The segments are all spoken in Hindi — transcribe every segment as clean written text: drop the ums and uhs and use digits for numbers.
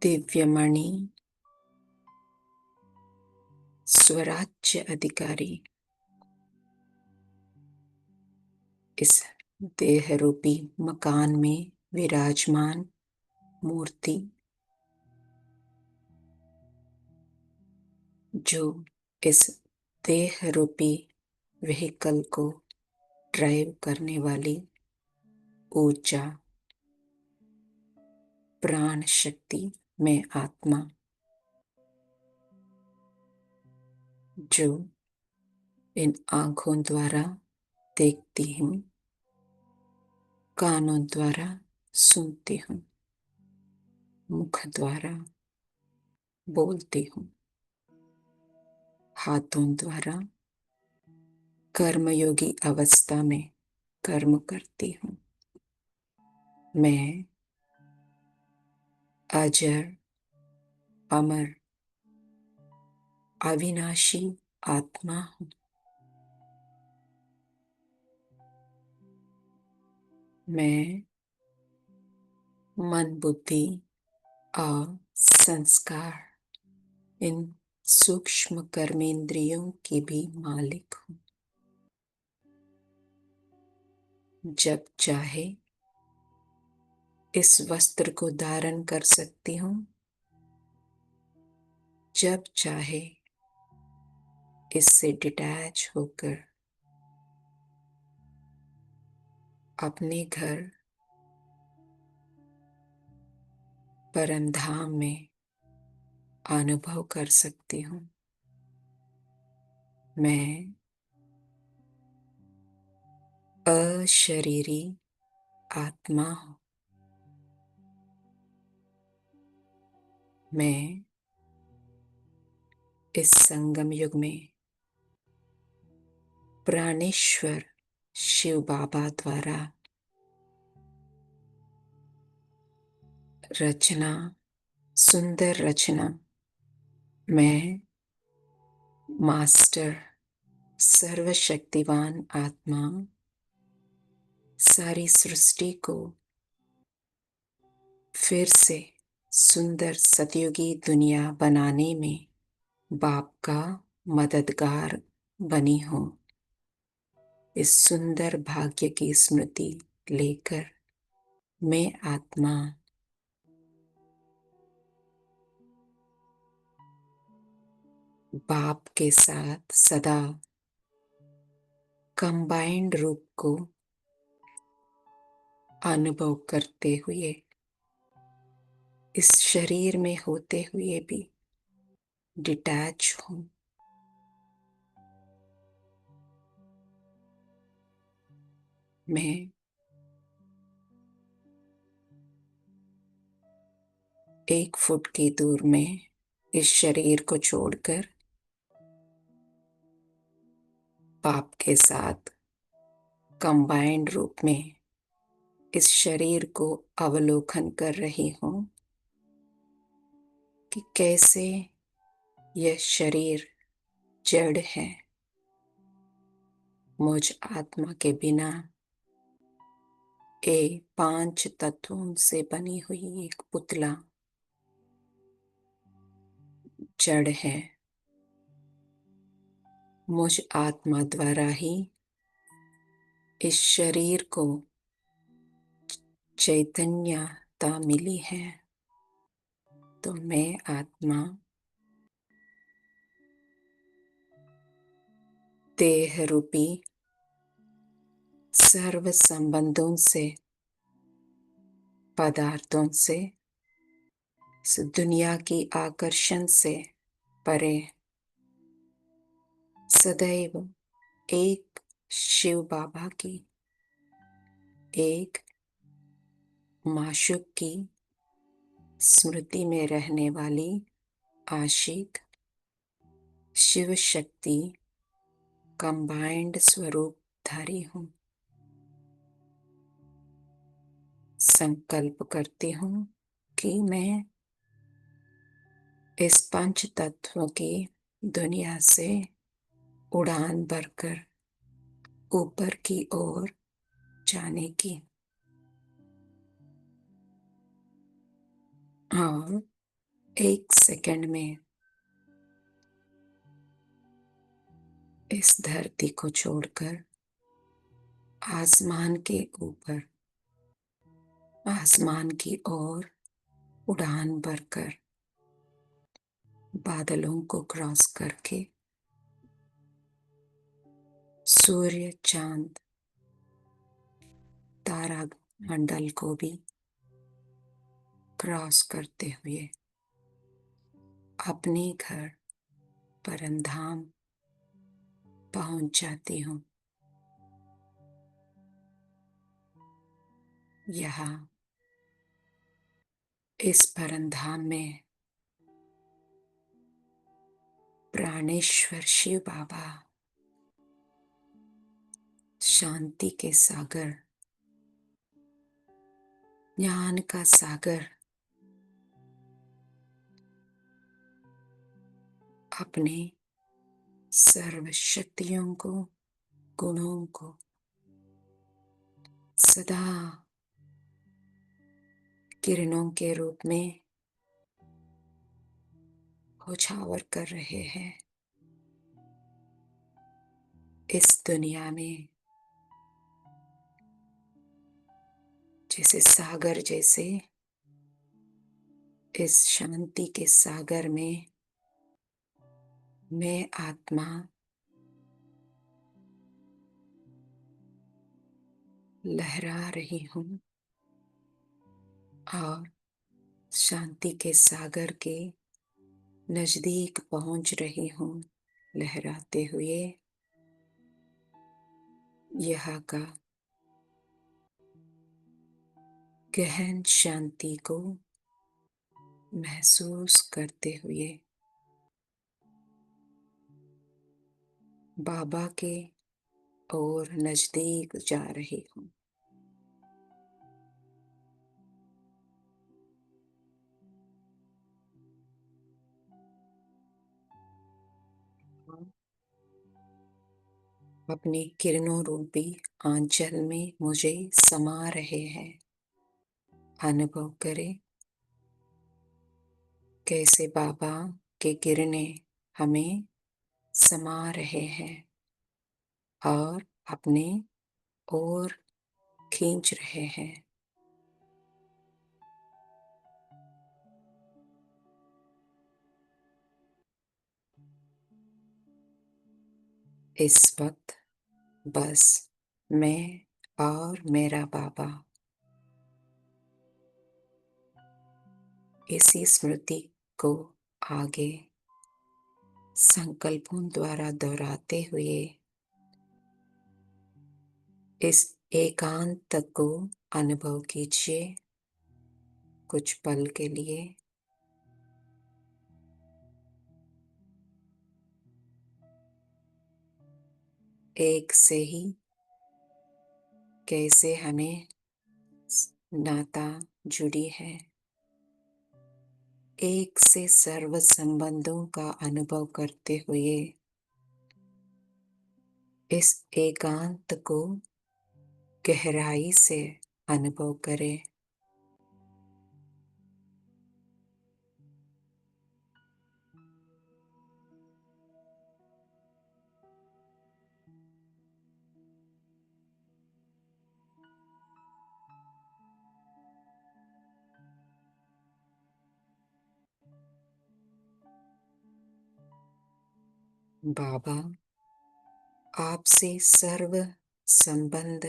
दिव्यमणि स्वराज्य अधिकारी इस देह रूपी मकान में विराजमान मूर्ति जो इस देह रूपी व्हीकल को ड्राइव करने वाली ऊर्जा प्राण शक्ति में आत्मा जो इन आंखों द्वारा देखती हूँ, कानों द्वारा सुनती हूँ, मुख द्वारा बोलती हूँ, हाथों द्वारा कर्मयोगी अवस्था में कर्म करती हूँ। मैं अजर अमर अविनाशी आत्मा हूँ। मैं मन बुद्धि और संस्कार इन सूक्ष्म कर्मेंद्रियों की भी मालिक हूँ। जब चाहे इस वस्त्र को धारण कर सकती हूँ, जब चाहे इससे डिटैच होकर अपने घर परमधाम में अनुभव कर सकती हूँ। मैं अशरीरी आत्मा हूँ। मैं इस संगम युग में प्राणेश्वर शिव बाबा द्वारा रचना, सुंदर रचना, मैं मास्टर सर्वशक्तिवान आत्मा सारी सृष्टि को फिर से सुंदर सतयुगी दुनिया बनाने में बाप का मददगार बनी हूँ। इस सुंदर भाग्य की स्मृति लेकर मैं आत्मा बाप के साथ सदा कंबाइंड रूप को अनुभव करते हुए, इस शरीर में होते हुए भी डिटैच हूँ। मैं 1 फुट की दूर में इस शरीर को छोड़कर बाप के साथ कंबाइंड रूप में इस शरीर को अवलोकन कर रही हूँ कि कैसे यह शरीर जड़ है। मुझ आत्मा के बिना 5 तत्वों से बनी हुई एक पुतला जड़ है। मुझ आत्मा द्वारा ही इस शरीर को चैतन्यता मिली है। तो मैं आत्मा देह रूपी सर्व संबंधों से, पदार्थों से, इस दुनिया की आकर्षण से परे सदैव एक शिव बाबा की, एक माशूक की स्मृति में रहने वाली आशिक शिव शक्ति कंबाइंड स्वरूप धारी हूँ। संकल्प करती हूँ कि मैं इस 5 तत्वों की दुनिया से उड़ान भरकर ऊपर की ओर जाने की, और एक सेकंड में इस धरती को छोड़कर आसमान के ऊपर, आसमान की ओर उड़ान भरकर, बादलों को क्रॉस करके सूर्य, चांद, तारा मंडल को भी क्रॉस करते हुए अपने घर परमधाम पहुंच जाती हूँ। यहाँ इस परमधाम में प्राणेश्वर शिव बाबा शांति के सागर, ज्ञान का सागर अपने सर्व शक्तियों को, गुणों को सदा किरणों के रूप में उछावर कर रहे हैं। इस दुनिया में जैसे सागर, जैसे इस शांति के सागर में मैं आत्मा लहरा रही हूँ और शांति के सागर के नजदीक पहुंच रही हूँ, लहराते हुए यहाँ का गहन शांति को महसूस करते हुए बाबा के और नजदीक जा रही हूँ। अपनी किरणों रूपी आंचल में मुझे समा रहे हैं। अनुभव करें कैसे बाबा के किरणें हमें समा रहे हैं और अपने ओर खींच रहे हैं। इस वक्त बस मैं और मेरा बाबा इसी स्मृति को आगे संकल्पों द्वारा दोहराते हुए इस एकांत को अनुभव कीजिए कुछ पल के लिए। एक से ही कैसे हमें नाता जुड़ी है, एक से सर्व संबंधों का अनुभव करते हुए इस एकांत को गहराई से अनुभव करें। बाबा आपसे सर्व संबंध,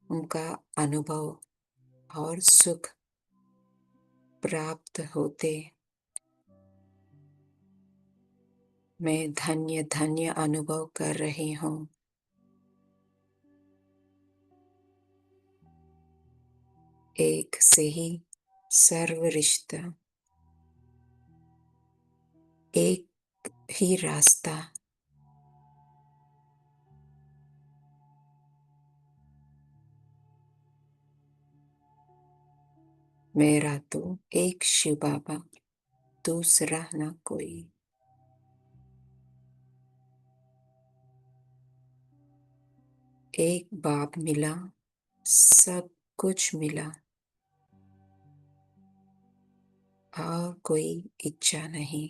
उनका अनुभव और सुख प्राप्त होते मैं धन्य धन्य अनुभव कर रही हूँ। एक से ही सर्व रिश्ता, एक ही रास्ता, मेरा तो एक शिव बाबा, दूसरा ना कोई। एक बाप मिला, सब कुछ मिला। और कोई इच्छा नहीं।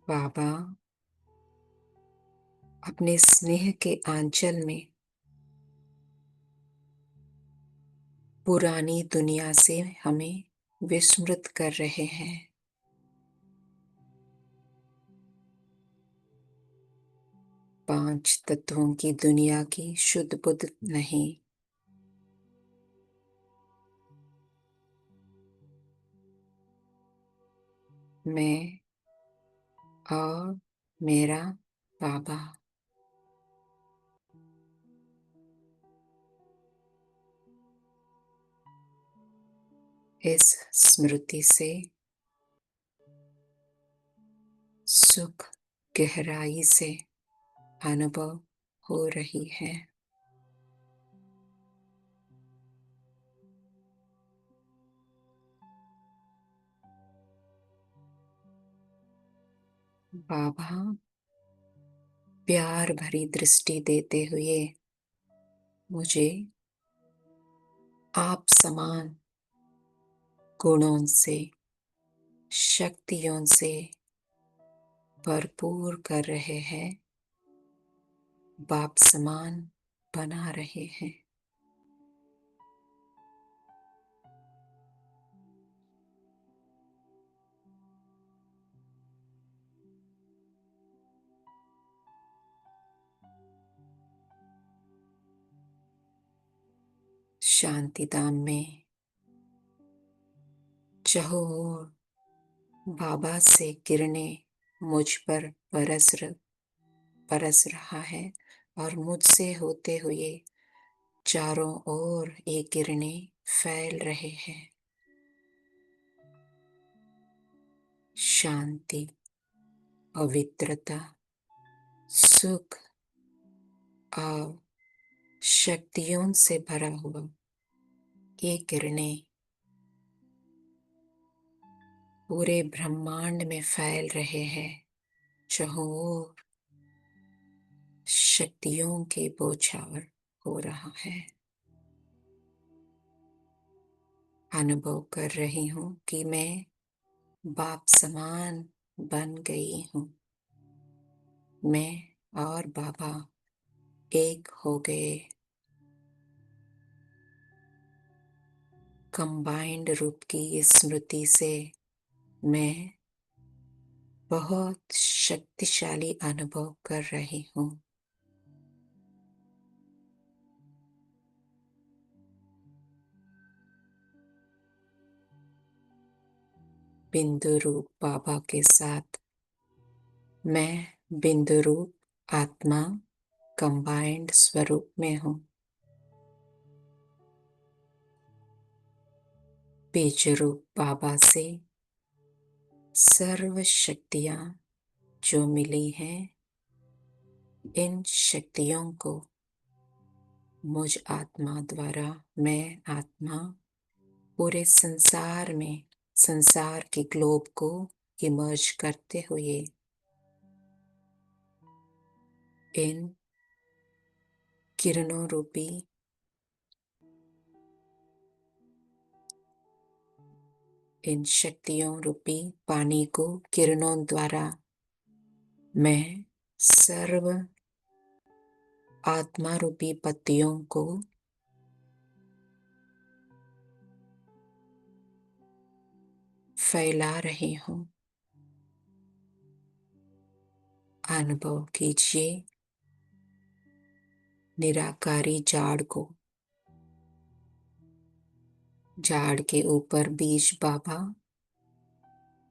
बाबा अपने स्नेह के आंचल में पुरानी दुनिया से हमें विस्मृत कर रहे हैं। पांच तत्वों की दुनिया की शुद्ध बुद्ध नहीं। मैं और मेरा बाबा इस स्मृति से सुख गहराई से अनुभव हो रही है। बाबा प्यार भरी दृष्टि देते हुए मुझे आप समान गुणों से, शक्तियों से भरपूर कर रहे हैं, बाप समान बना रहे हैं। शांति धाम में चहुओर बाबा से किरणें मुझ पर बरस रहा है और मुझसे होते हुए चारों ओर ये किरणें फैल रहे हैं। शांति, पवित्रता, सुख और शक्तियों से भरा हुआ ये किरणें पूरे ब्रह्मांड में फैल रहे हैं। चारों ओर शक्तियों के बौछार हो रहा है। अनुभव कर रही हूँ कि मैं बाप समान बन गई हूँ। मैं और बाबा एक हो गए। कंबाइंड रूप की इस स्मृति से मैं बहुत शक्तिशाली अनुभव कर रही हूँ। बिंदु रूप बाबा के साथ मैं बिंदु रूप आत्मा कंबाइंड स्वरूप में हूँ। बीज रूप बाबा से सर्व शक्तियाँ जो मिली हैं, इन शक्तियों को मुझ आत्मा द्वारा मैं आत्मा पूरे संसार में, संसार के ग्लोब को इमर्ज करते हुए इन किरणों रूपी इन शक्तियों रूपी पानी को किरणों द्वारा मैं सर्व आत्मा रूपी पत्तियों को फैला रही हूँ। अनुभव कीजिए निराकारी झाड़ को। झाड़ के ऊपर बीज बाबा,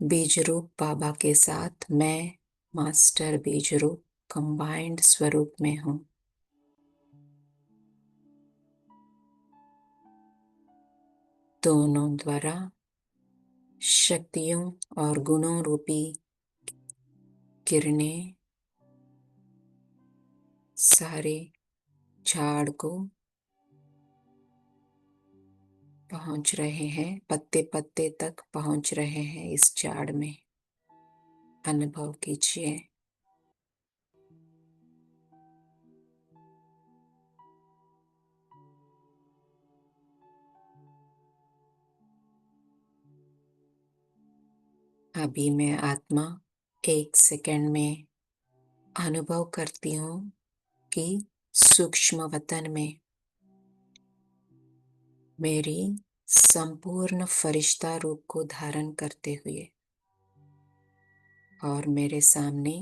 बीज रूप बाबा के साथ मैं मास्टर बीज रूप कंबाइंड स्वरूप में हूँ। दोनों द्वारा शक्तियों और गुणों रूपी किरणें सारे झाड़ को पहुंच रहे हैं, पत्ते पत्ते तक पहुंच रहे हैं। इस झाड़ में अनुभव कीजिए। अभी मैं आत्मा 1 सेकंड में अनुभव करती हूँ कि सूक्ष्म वतन में मेरी संपूर्ण फरिश्ता रूप को धारण करते हुए और मेरे सामने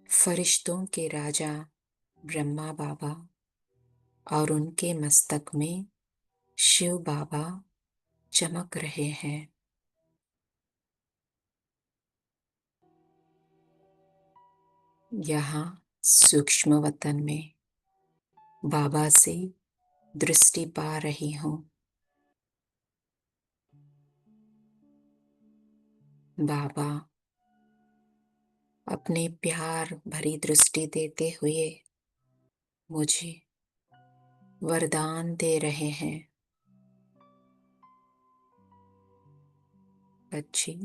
फरिश्तों के राजा ब्रह्मा बाबा और उनके मस्तक में शिव बाबा चमक रहे हैं। यहाँ सूक्ष्म वतन में बाबा से दृष्टि पा रही हूँ। बाबा अपने प्यार भरी दृष्टि देते हुए मुझे वरदान दे रहे हैं। बच्ची,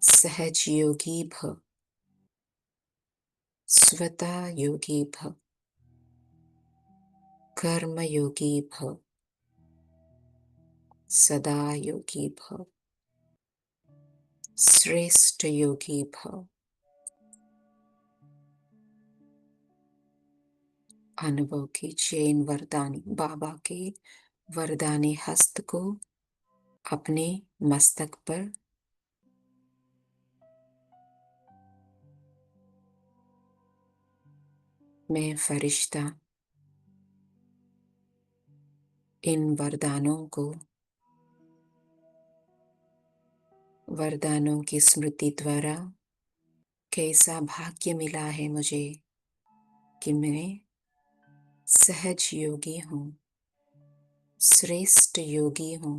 सहज योगी भव, स्वतः योगी भव, कर्म योगी भव, सदा योगी भव, श्रेष्ठ योगी भव। अनुभव कीजिए इन वरदानी बाबा के वरदानी हस्त को अपने मस्तक पर। मैं फरिश्ता इन वरदानों की स्मृति द्वारा कैसा भाग्य मिला है मुझे कि मैं सहज योगी हूँ, श्रेष्ठ योगी हूँ।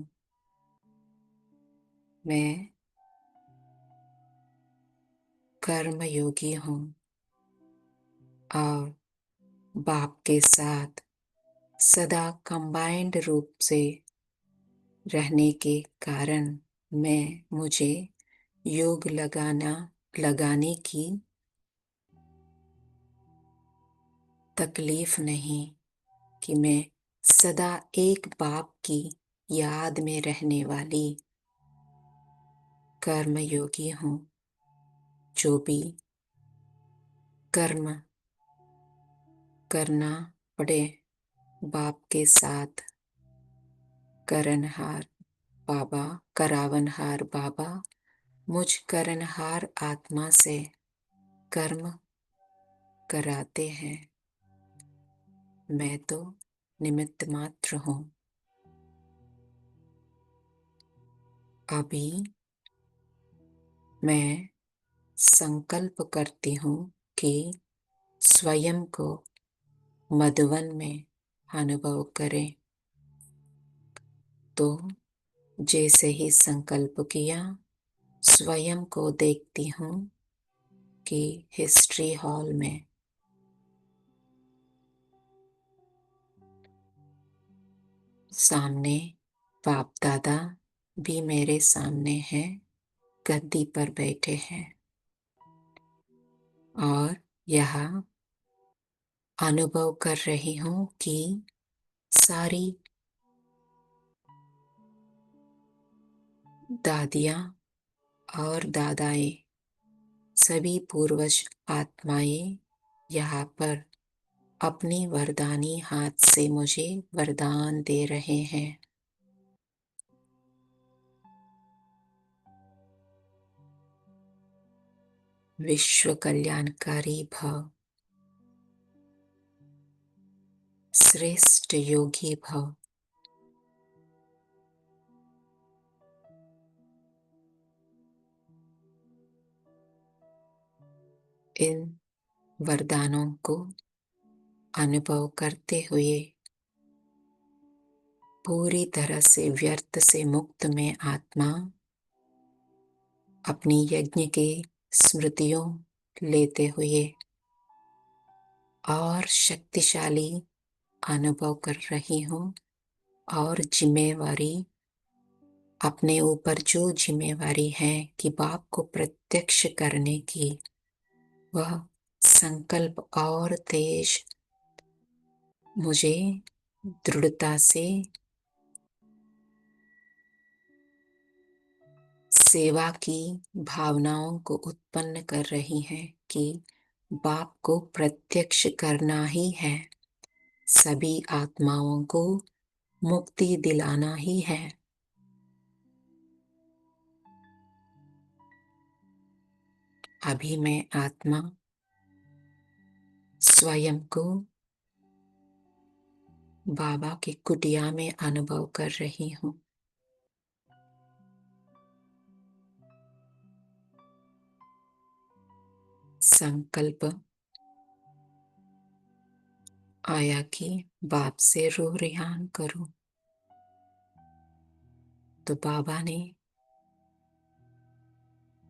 मैं कर्म योगी हूँ और बाप के साथ सदा कंबाइंड रूप से रहने के कारण मुझे योग लगाने की तकलीफ नहीं कि मैं सदा एक बाप की याद में रहने वाली कर्म योगी हूँ। जो भी कर्म करना पड़े बाप के साथ करावनहार बाबा मुझ करनहार आत्मा से कर्म कराते हैं। मैं तो निमित्त मात्र हूँ। अभी मैं संकल्प करती हूँ कि स्वयं को मधुवन में अनुभव करें। तो जैसे ही संकल्प किया, स्वयं को देखती हूँ कि हिस्ट्री हॉल में सामने बाप दादा भी मेरे सामने हैं, गद्दी पर बैठे हैं और यह अनुभव कर रही हूँ कि सारी दादियाँ और दादाएं, सभी पूर्वज आत्माएं यहाँ पर अपनी वरदानी हाथ से मुझे वरदान दे रहे हैं। विश्व कल्याणकारी भव, श्रेष्ठ योगी भव। इन वरदानों को अनुभव करते हुए पूरी तरह से व्यर्थ से मुक्त में आत्मा अपनी यज्ञ के स्मृतियों लेते हुए और शक्तिशाली अनुभव कर रही हूँ और जिम्मेवारी अपने ऊपर जो जिम्मेवारी है कि बाप को प्रत्यक्ष करने की, वह संकल्प और तेज मुझे दृढ़ता से सेवा की भावनाओं को उत्पन्न कर रही हैं कि बाप को प्रत्यक्ष करना ही है, सभी आत्माओं को मुक्ति दिलाना ही है। अभी मैं आत्मा स्वयं को बाबा की कुटिया में अनुभव कर रही हूँ। संकल्प आया कि बाप से रूह रिहान करूं, तो बाबा ने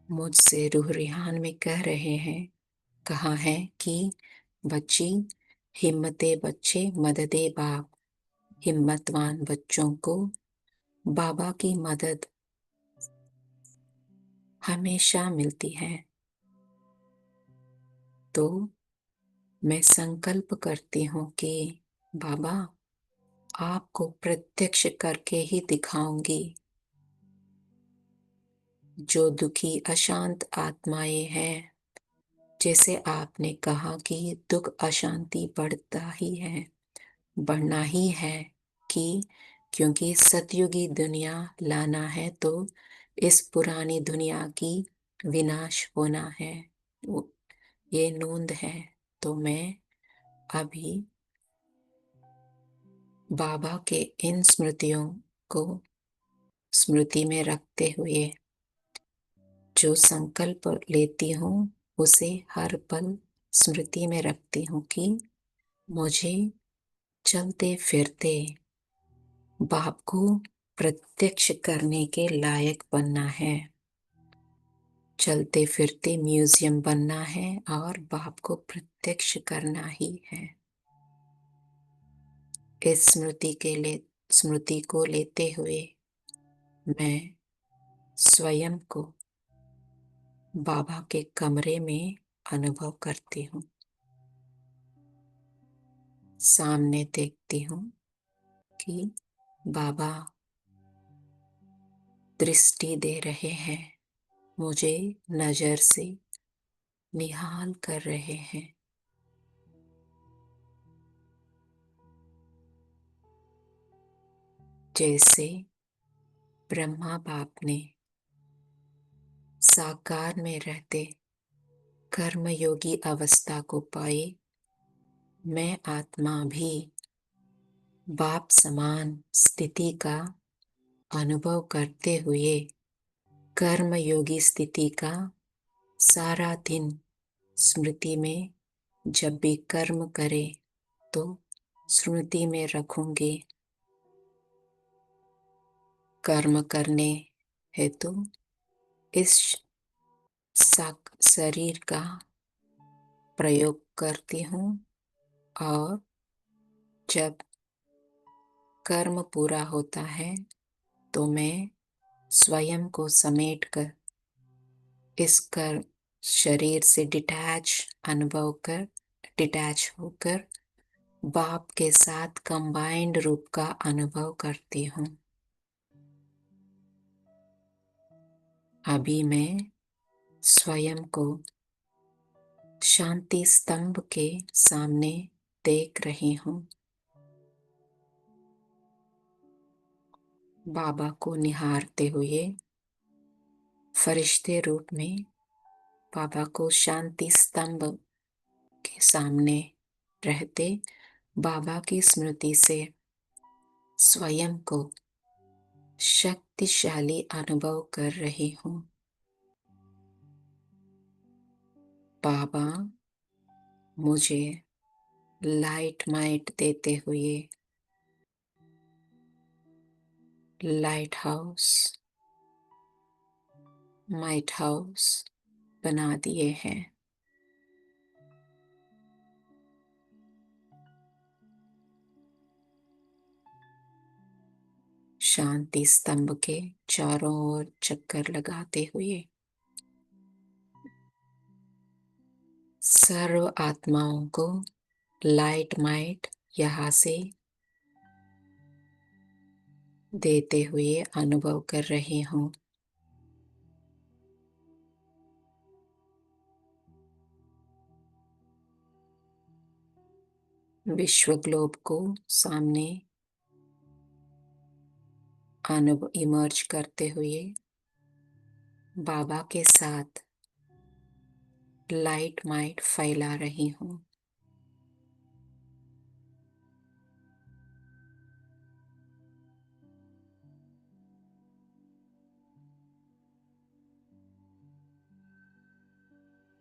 मुझसे रूह रिहान में कह रहे हैं, कहा है कि बच्ची, हिम्मते बच्चे मददे बाप। हिम्मतवान बच्चों को बाबा की मदद हमेशा मिलती है। तो मैं संकल्प करती हूँ कि बाबा, आपको प्रत्यक्ष करके ही दिखाऊंगी। जो दुखी अशांत आत्माएं हैं, जैसे आपने कहा कि दुख अशांति बढ़ता ही है, बढ़ना ही है, कि क्योंकि सतयुगी दुनिया लाना है तो इस पुरानी दुनिया की विनाश होना है, ये नोंद है। तो मैं अभी बाबा के इन स्मृतियों को स्मृति में रखते हुए जो संकल्प लेती हूँ, उसे हर पल स्मृति में रखती हूँ कि मुझे चलते फिरते बाप को प्रत्यक्ष करने के लायक बनना है। चलते फिरते म्यूजियम बनना है और बाप को प्रत्यक्ष करना ही है। इस स्मृति को लेते हुए मैं स्वयं को बाबा के कमरे में अनुभव करती हूँ। सामने देखती हूँ कि बाबा दृष्टि दे रहे हैं, मुझे नजर से निहाल कर रहे हैं। जैसे ब्रह्मा बाप ने साकार में रहते कर्मयोगी अवस्था को पाए, मैं आत्मा भी बाप समान स्थिति का अनुभव करते हुए कर्मयोगी स्थिति का सारा दिन स्मृति में जब भी कर्म करे तो स्मृति में रखूंगी। कर्म करने हेतु इस शरीर का प्रयोग करती हूँ, और जब कर्म पूरा होता है तो मैं स्वयं को समेट कर इस कर्म शरीर से डिटैच होकर बाप के साथ कंबाइंड रूप का अनुभव करती हूँ। अभी मैं स्वयं को शांति स्तंभ के सामने देख रही हूँ। बाबा को निहारते हुए फरिश्ते रूप में बाबा को शांति स्तंभ के सामने रहते बाबा की स्मृति से स्वयं को शक्तिशाली अनुभव कर रही हूँ। बाबा मुझे लाइट माइट देते हुए माइट हाउस बना दिए हैं। शांति स्तंभ के चारों ओर चक्कर लगाते हुए सर्व आत्माओं को लाइट माइट यहाँ से देते हुए अनुभव कर रही हूँ। विश्व ग्लोब को सामने अनुभव इमर्ज करते हुए बाबा के साथ लाइट माइट फैला रही हूँ।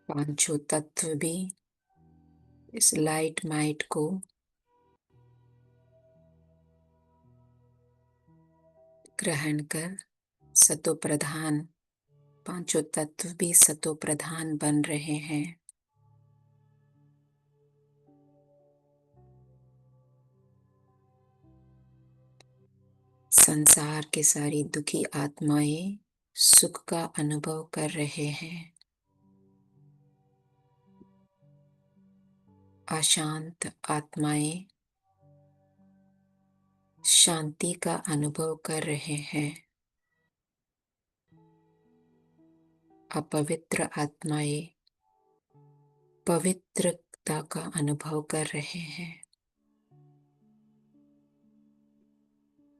पांचों तत्व भी इस लाइट माइट को ग्रहण कर सतो प्रधान, पांचों तत्व भी सतो प्रधान बन रहे हैं। संसार के सारी दुखी आत्माएं सुख का अनुभव कर रहे हैं। अशांत आत्माएं शांति का अनुभव कर रहे हैं। अपवित्र आत्माएं पवित्रता का अनुभव कर रहे हैं।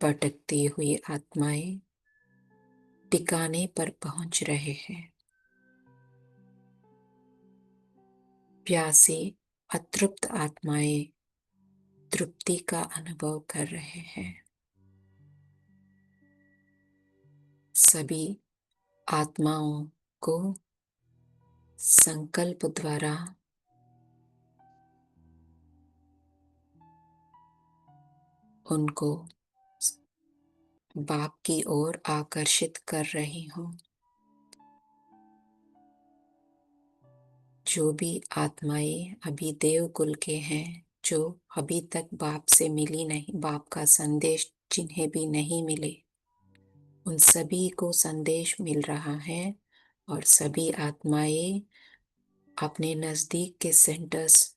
भटकती हुई आत्माएं ठिकाने पर पहुंच रहे हैं। प्यासी अतृप्त आत्माएं तृप्ति का अनुभव कर रहे हैं। सभी आत्माओं को संकल्प द्वारा उनको बाप की ओर आकर्षित कर रही हूँ। जो भी आत्माएं अभी देवकुल के हैं, जो अभी तक बाप से मिली नहीं, बाप का संदेश जिन्हें भी नहीं मिले, उन सभी को संदेश मिल रहा है और सभी आत्माएं अपने नजदीक के सेंटर्स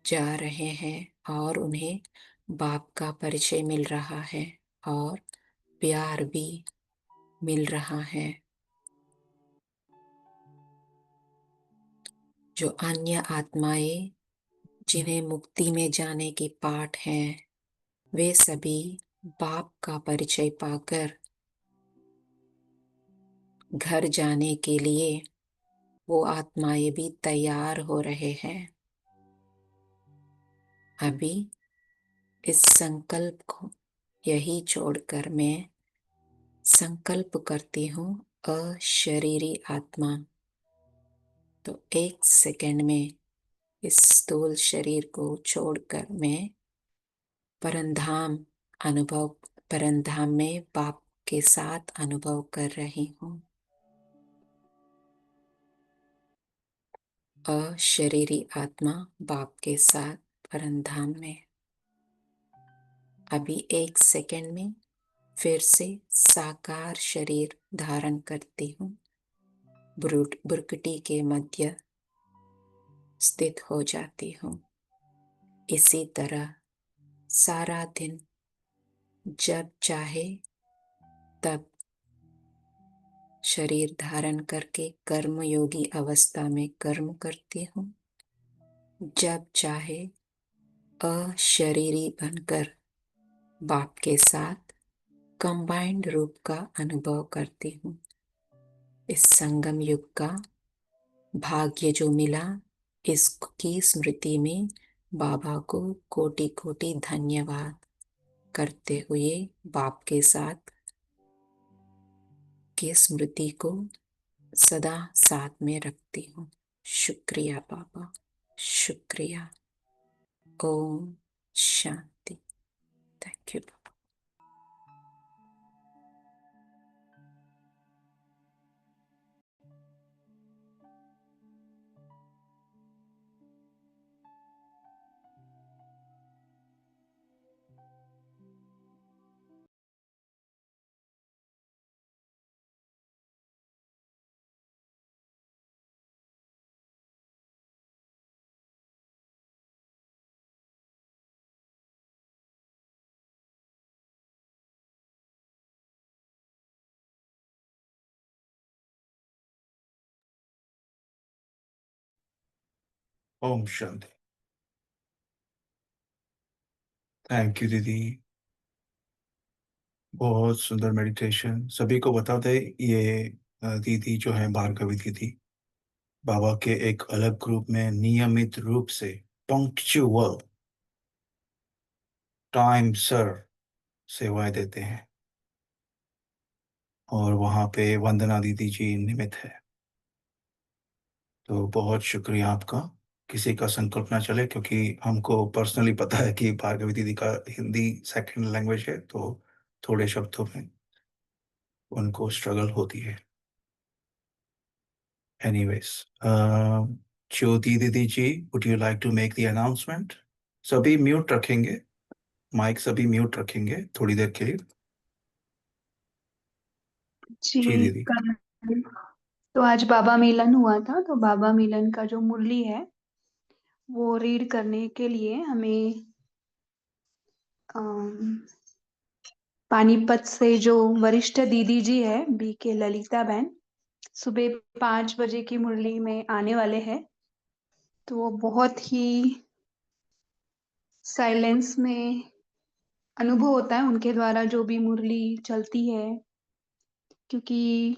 जा रहे हैं और उन्हें बाप का परिचय मिल रहा है और प्यार भी मिल रहा है। जो अन्य आत्माएं जिन्हें मुक्ति में जाने की पाठ है, वे सभी बाप का परिचय पाकर घर जाने के लिए वो आत्माएं भी तैयार हो रहे हैं। अभी इस संकल्प को यही छोड़कर मैं संकल्प करती हूँ अशरीरी आत्मा। तो एक सेकंड में इस स्थूल शरीर को छोड़कर मैं परंधाम अनुभव, परंधाम में बाप के साथ अनुभव कर रही हूँ। अशरीरी आत्मा बाप के साथ परंधाम में। अभी एक सेकंड में फिर से साकार शरीर धारण करती हूँ। बुरकटी के मध्य स्थित हो जाती हूँ। इसी तरह सारा दिन जब चाहे तब शरीर धारण करके कर्म योगी अवस्था में कर्म करती हूँ। जब चाहे अशरीरी बनकर बाप के साथ कंबाइंड रूप का अनुभव करती हूँ। इस संगम युग का भाग्य जो मिला, इसकी स्मृति में बाबा को कोटि कोटि धन्यवाद करते हुए बाप के साथ की स्मृति को सदा साथ में रखती हूँ। शुक्रिया बाबा, शुक्रिया। ओम शांति। Thank you. ओम शांति। थैंक यू दीदी, बहुत सुंदर मेडिटेशन। सभी को बता दें, ये दीदी जो है भार्गवी दीदी, बाबा के एक अलग ग्रुप में नियमित रूप से पंक्चुअल टाइम सर सेवाएं देते हैं, और वहाँ पे वंदना दीदी जी निमित्त है। तो बहुत शुक्रिया आपका। किसी का संकल्प ना चले, क्योंकि हमको पर्सनली पता है कि भार्गवी दीदी का हिंदी सेकंड लैंग्वेज है, तो थोड़े शब्दों में उनको स्ट्रगल होती है। एनीवेज, ज्योति दीदी ji, would you like to make the announcement? सभी म्यूट रखेंगे, माइक सभी म्यूट रखेंगे थोड़ी देर के लिए। जी जी। दीदी। कल तो आज बाबा मिलन हुआ था, तो बाबा मिलन का जो मुरली है वो रीड करने के लिए हमें अम, पानीपत से जो वरिष्ठ दीदी जी है BK ललिता बहन, सुबह 5 बजे की मुरली में आने वाले हैं। तो वो बहुत ही साइलेंस में अनुभव होता है उनके द्वारा जो भी मुरली चलती है, क्योंकि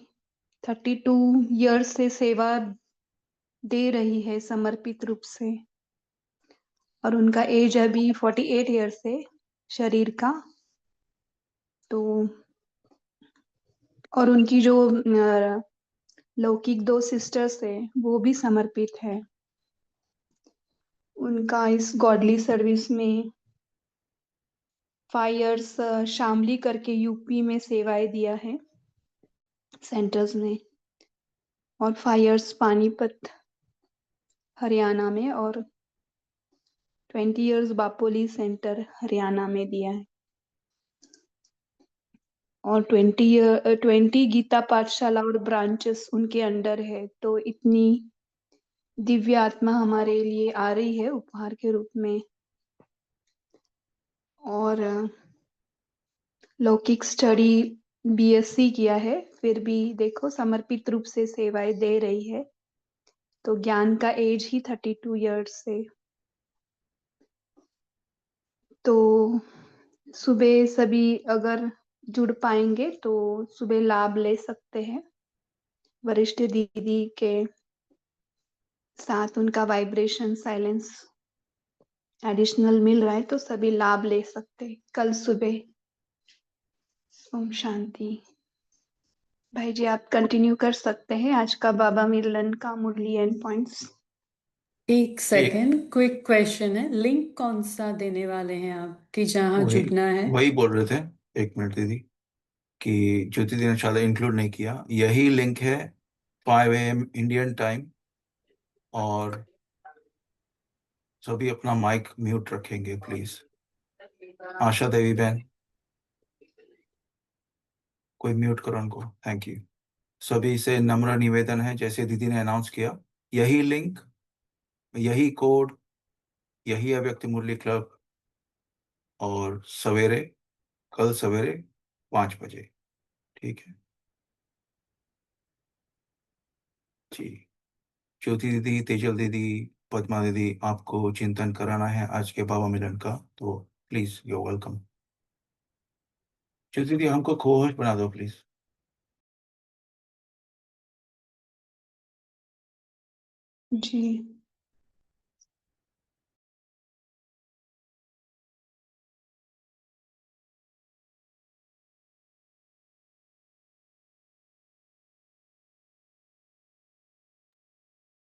32 ईयर्स से सेवा दे रही है समर्पित रूप से, और उनका एज अभी 48 ईयर्स है शरीर का। तो और उनकी जो लौकिक 2 सिस्टर्स है वो भी समर्पित है। उनका इस गॉडली सर्विस में 5 इयर्स शामली करके यूपी में सेवाएं दिया है सेंटर्स में, और 5 इयर्स पानीपत हरियाणा में, और 20 इयर्स बापोली सेंटर हरियाणा में दिया है, और 20 गीता पाठशाला और ब्रांचेस उनके अंडर है। तो इतनी दिव्य आत्मा हमारे लिए आ रही है उपहार के रूप में, और लौकिक स्टडी BSc किया है, फिर भी देखो समर्पित रूप से सेवाएं दे रही है। तो ज्ञान का एज ही 32 इयर्स से। तो सुबह सभी अगर जुड़ पाएंगे तो सुबह लाभ ले सकते हैं। वरिष्ठ दीदी के साथ उनका वाइब्रेशन साइलेंस एडिशनल मिल रहा है, तो सभी लाभ ले सकते हैं कल सुबह। ओम शांति। भाई जी आप कंटिन्यू कर सकते हैं आज का बाबा मिलन का मुरली एंड पॉइंट्स। एक एक सेकेंड, क्विक क्वेश्चन है, लिंक कौन सा देने वाले हैं आप कि जहाँ वही जुड़ना है? वही बोल रहे थे, 1 मिनट दीदी, कि ज्योति दी ने शायद इंक्लूड नहीं किया। यही लिंक है 5 AM इंडियन टाइम, और सभी अपना माइक म्यूट रखेंगे प्लीज। आशा देवी बहन, कोई म्यूट करो उनको, थैंक यू। सभी से नम्र निवेदन है, जैसे दीदी ने अनाउंस किया, यही लिंक, यही कोड, यही अव्यक्त मुरली क्लब, और सवेरे, कल सवेरे 5 बजे, ठीक है जी। ज्योति दीदी, तेजल दीदी, पद्मा दीदी, आपको चिंतन कराना है आज के बाबा मिलन का, तो प्लीज यू वेलकम। ज्योति दीदी, हमको को होस्ट बना दो प्लीज। जी।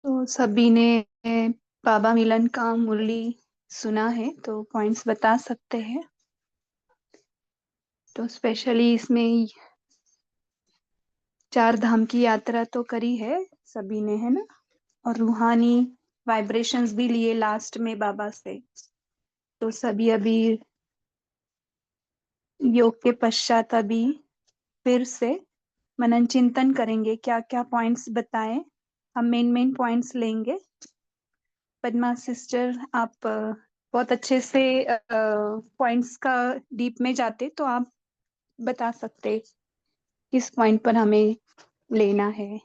तो सभी ने बाबा मिलन का मुरली सुना है तो पॉइंट्स बता सकते हैं। तो स्पेशली इसमें 4 धाम की यात्रा तो करी है सभी ने, है ना, और रूहानी वाइब्रेशंस भी लिए लास्ट में बाबा से। तो सभी अभी योग के पश्चात अभी फिर से मनन चिंतन करेंगे, क्या क्या पॉइंट्स बताएं। हम मेन मेन पॉइंट्स लेंगे। पद्मा सिस्टर आप बहुत अच्छे से पॉइंट्स का डीप में जाते, तो आप बता सकते किस पॉइंट पर हमें लेना है।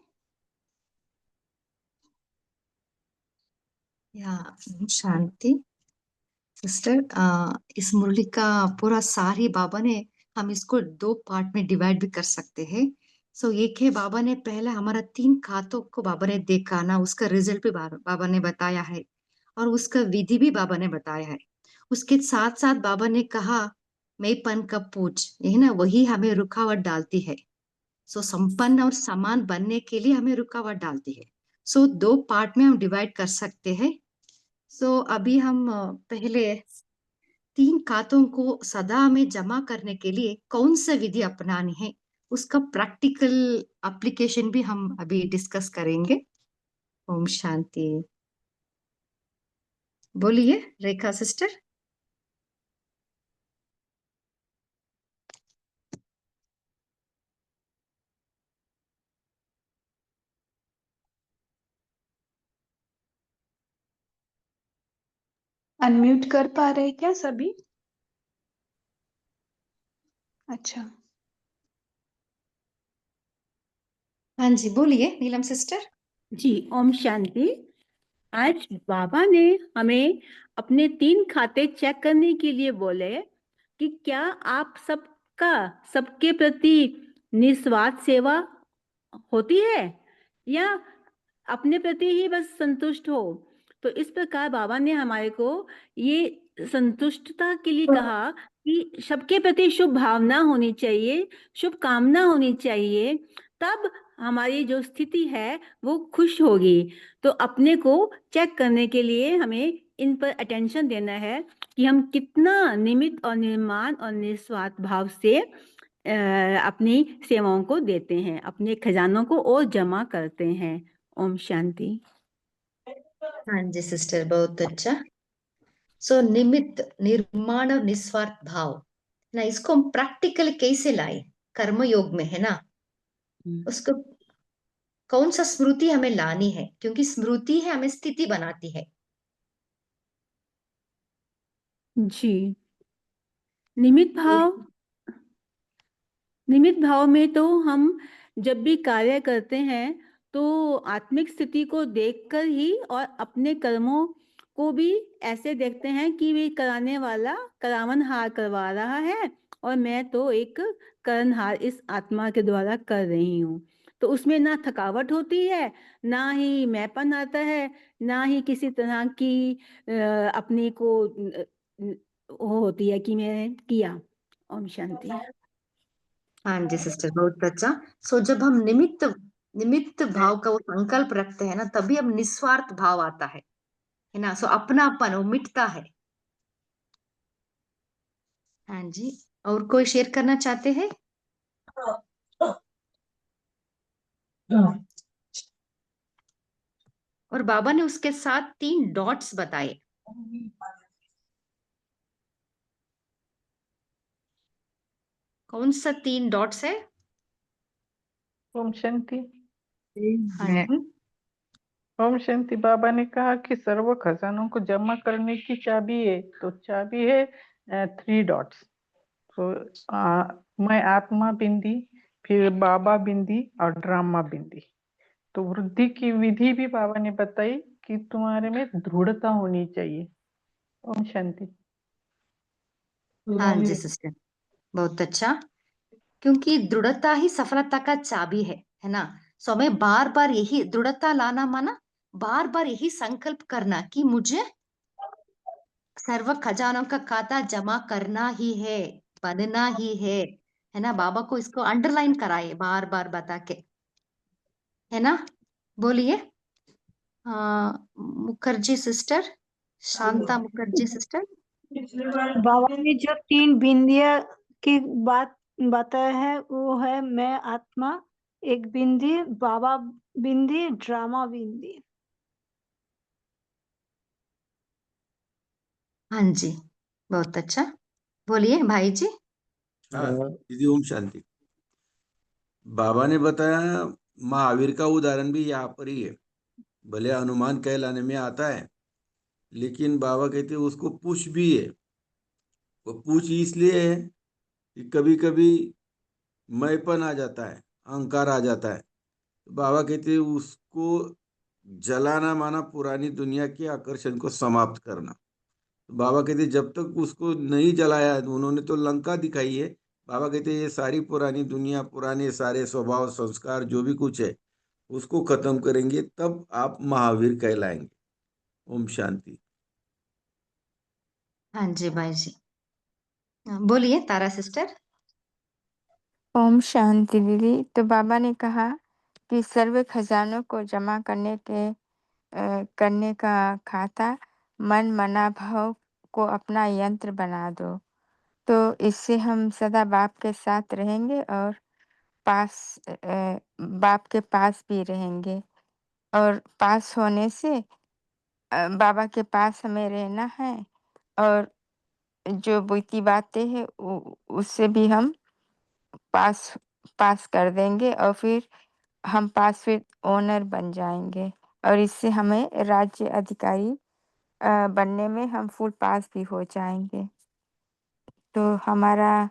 या शांति। सिस्टर, इस मुरली का पूरा सार ही बाबा ने, हम इसको 2 पार्ट में डिवाइड भी कर सकते हैं। सो एक है, बाबा ने पहले हमारा 3 खातों को बाबा ने देखा ना, उसका रिजल्ट भी बाबा ने बताया है, और उसका विधि भी बाबा ने बताया है। उसके साथ साथ बाबा ने कहा, मैंपन का पूछ, यही ना, वही हमें रुकावट डालती है। सो संपन्न और समान बनने के लिए हमें रुकावट डालती है। सो 2 पार्ट में हम डिवाइड कर सकते हैं। सो अभी हम पहले 3 खातों को सदा में जमा करने के लिए कौन सा विधि अपनानी है, उसका प्रैक्टिकल एप्लीकेशन भी हम अभी डिस्कस करेंगे। ओम शांति। बोलिए रेखा सिस्टर। अनम्यूट कर पा रहे क्या सभी? अच्छा, हाँ जी, बोलिए नीलम सिस्टर। जी, ओम शांति। आज बाबा ने हमें अपने 3 खाते चेक करने के लिए बोले कि क्या आप सबके प्रति निस्वार्थ सेवा होती है या अपने प्रति ही बस संतुष्ट हो। तो इस प्रकार बाबा ने हमारे को ये संतुष्टता के लिए कहा कि सबके प्रति शुभ भावना होनी चाहिए, शुभ कामना होनी चाहिए, तब हमारी जो स्थिति है वो खुश होगी। तो अपने को चेक करने के लिए हमें इन पर अटेंशन देना है कि हम कितना निमित्त और निर्माण और निस्वार्थ भाव से अपनी सेवाओं को देते हैं, अपने खजानों को और जमा करते हैं। ओम शांति। हाँ जी सिस्टर, बहुत अच्छा। सो निमित्त, निर्माण और निस्वार्थ भाव ना, इसको हम प्रैक्टिकल कैसे लाए कर्म योग में, है ना। उसको कौन सा स्मृति हमें लानी है, क्योंकि स्मृति है हमें स्थिति बनाती है। जी, निमित्त भाव में तो हम जब भी कार्य करते हैं तो आत्मिक स्थिति को देखकर ही और अपने कर्मों को भी ऐसे देखते हैं कि वे कराने वाला करावनहार करवा रहा है और मैं तो एक करणहार इस आत्मा के द्वारा कर रही हूँ। तो उसमें ना थकावट होती है, ना ही मैंपन आता है, ना ही किसी तरह की अपने को वो होती है कि मैं किया। ओम शांति। हाँ जी सिस्टर, बहुत अच्छा। सो जब हम निमित्त निमित्त भाव का वो संकल्प रखते हैं ना, तभी हम निस्वार्थ भाव आता है ना। सो अपनापन वो मिटता है। हाँ जी, और कोई शेयर करना चाहते हैं? और बाबा ने उसके साथ 3 डॉट्स बताए। कौन सा 3 डॉट्स है? ओम शांति। हाँ जी। ओम शांति। बाबा ने कहा कि सर्व खजानों को जमा करने की चाबी है, तो चाबी है 3 डॉट्स। तो मैं आत्मा बिंदी, फिर बाबा बिंदी और ड्रामा बिंदी। तो वृद्धि की विधि भी बाबा ने बताई कि तुम्हारे में दृढ़ता होनी चाहिए। ओम शांति। हाँ जी सिस्टर, बहुत अच्छा। क्योंकि दृढ़ता ही सफलता का चाबी है ना। सो हमें बार बार यही दृढ़ता लाना, माना बार बार यही संकल्प करना कि मुझे सर्व खजानों का खाता जमा करना ही है, बनना ही है ना। बाबा को इसको अंडरलाइन कराए बार बार बता के, है ना। बोलिए मुखर्जी सिस्टर, शांता मुखर्जी सिस्टर। बाबा ने जो 3 बिंदिया की बात बताया है वो है मैं आत्मा, एक बिंदी, बाबा बिंदी, ड्रामा बिंदी। हाँ जी, बहुत अच्छा। बोलिए भाई जी। हाँ दीदी, ओम शांति। बाबा ने बताया, महावीर का उदाहरण भी यहाँ पर ही है। भले हनुमान कहलाने में आता है, लेकिन बाबा कहते हैं उसको पूछ भी है। वो पूछ इसलिए है कि कभी कभी मैंपन आ जाता है, अहंकार आ जाता है। बाबा कहते हैं उसको जलाना, माना पुरानी दुनिया के आकर्षण को समाप्त करना। बाबा कहते जब तक उसको नहीं जलाया, उन्होंने तो लंका दिखाई है। बाबा कहते ये सारी पुरानी दुनिया, पुराने सारे स्वभाव संस्कार जो भी कुछ है उसको खत्म करेंगे, तब आप महावीर कहलाएंगे। ओम शांति। हाँ जी भाई जी। बोलिए तारा सिस्टर। ओम शांति दीदी। तो बाबा ने कहा कि सर्व खजानों को जमा करने का खाता मन मना भाव को अपना यंत्र बना दो, तो इससे हम सदा बाप के साथ रहेंगे और बाप के पास भी रहेंगे। और पास होने से बाबा के पास हमें रहना है, और जो बीती बातें हैं उससे भी हम पास कर देंगे, और फिर हम पास फिर ओनर बन जाएंगे, और इससे हमें राज्य अधिकारी बनने में हम फुल पास भी हो जाएंगे। तो हमारा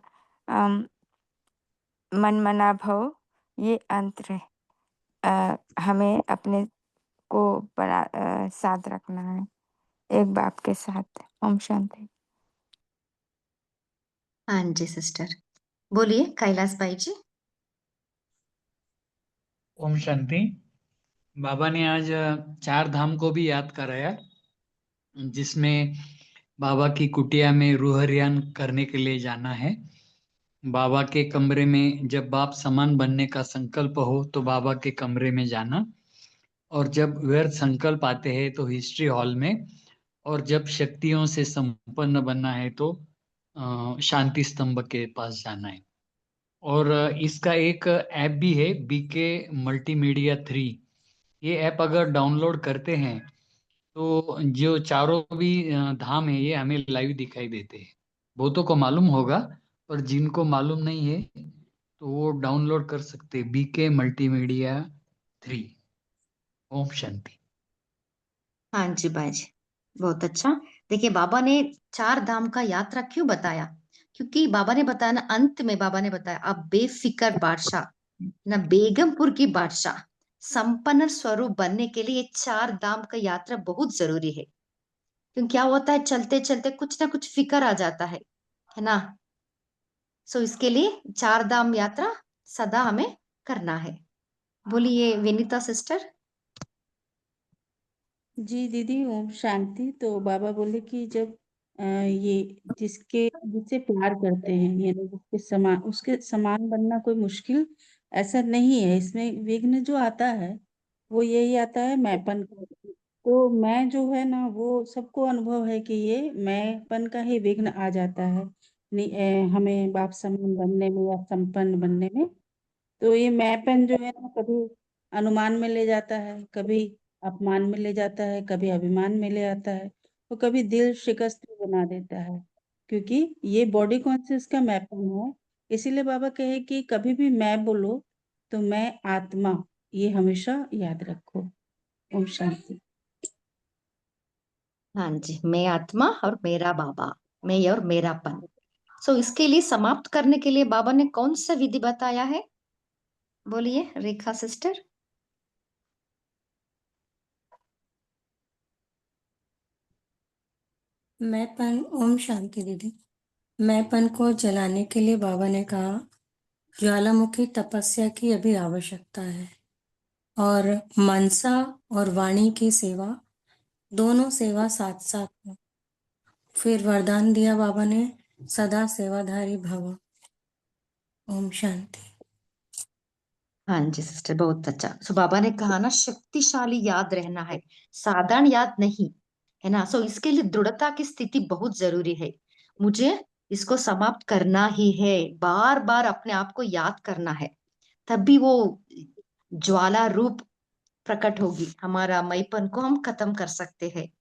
मन मना भव ये अंतर हमें अपने को साथ रखना है, एक बाप के साथ। ओम शांति। हाँ जी सिस्टर। बोलिए कैलाश भाई जी। ओम शांति। बाबा ने आज 4 धाम को भी याद कराया, जिसमें बाबा की कुटिया में रूहरियान करने के लिए जाना है। बाबा के कमरे में जब बाप समान बनने का संकल्प हो तो बाबा के कमरे में जाना, और जब व्यर्थ संकल्प आते हैं तो हिस्ट्री हॉल में, और जब शक्तियों से संपन्न बनना है तो शांति स्तंभ के पास जाना है। और इसका एक ऐप भी है, बीके मल्टीमीडिया 3। ये ऐप अगर डाउनलोड करते हैं तो जो चारों भी धाम है ये हमें लाइव दिखाई देते हैं। बहुतों को मालूम होगा, पर जिनको मालूम नहीं है तो वो डाउनलोड कर सकते हैं, बीके मल्टीमीडिया 3। ओम शांति। हाँ जी भाई जी, बहुत अच्छा। देखिए बाबा ने 4 धाम का यात्रा क्यों बताया, क्योंकि बाबा ने बताया ना, अंत में बाबा ने बताया अब बेफिक्र बादशाह ना बेगमपुर की बादशाह संपन्न स्वरूप बनने के लिए 4 धाम का यात्रा बहुत जरूरी है। क्योंकि क्या होता है, चलते चलते कुछ ना कुछ फिक्र आ जाता है ना। सो इसके लिए 4 धाम यात्रा सदा हमें करना है। बोलिए विनीता सिस्टर। जी दीदी, ओम शांति। तो बाबा बोले कि जब ये जिससे प्यार करते हैं, यानी उसके समान बनना कोई मुश्किल ऐसा नहीं है। इसमें विघ्न जो आता है वो यही आता है मैंपन का। तो मैं जो है ना, वो सबको अनुभव है कि ये मैंपन का ही विघ्न आ जाता है हमें बाप समान बनने में या संपन्न बनने में। तो ये मैपन जो है ना, कभी अनुमान में ले जाता है, कभी अपमान में ले जाता है, कभी अभिमान में ले आता है, तो कभी दिल शिकस्त भी बना देता है, क्योंकि ये बॉडी कॉन्शियस का मैपन है। इसीलिए बाबा कहे कि कभी भी मैं बोलो तो मैं आत्मा, ये हमेशा याद रखो। ओम शांति। हाँ जी, मैं आत्मा और मेरा बाबा, मैं और मेरापन। सो इसके लिए समाप्त करने के लिए बाबा ने कौन सा विधि बताया है, बोलिए रेखा सिस्टर। मैंपन। ओम शांति दीदी। मैंपन को जलाने के लिए बाबा ने कहा ज्वालामुखी तपस्या की अभी आवश्यकता है, और मनसा और वाणी की सेवा, दोनों सेवा साथ साथ हो। फिर वरदान दिया बाबा ने, सदा सेवाधारी भव। ओम शांति। हाँ जी सिस्टर, बहुत अच्छा। सो बाबा ने कहा ना, शक्तिशाली याद रहना है, साधारण याद नहीं, है ना। सो इसके लिए दृढ़ता की स्थिति बहुत जरूरी है। मुझे इसको समाप्त करना ही है, बार बार अपने आप को याद करना है, तभी वो ज्वाला रूप प्रकट होगी, हमारा मैपन को हम खत्म कर सकते हैं।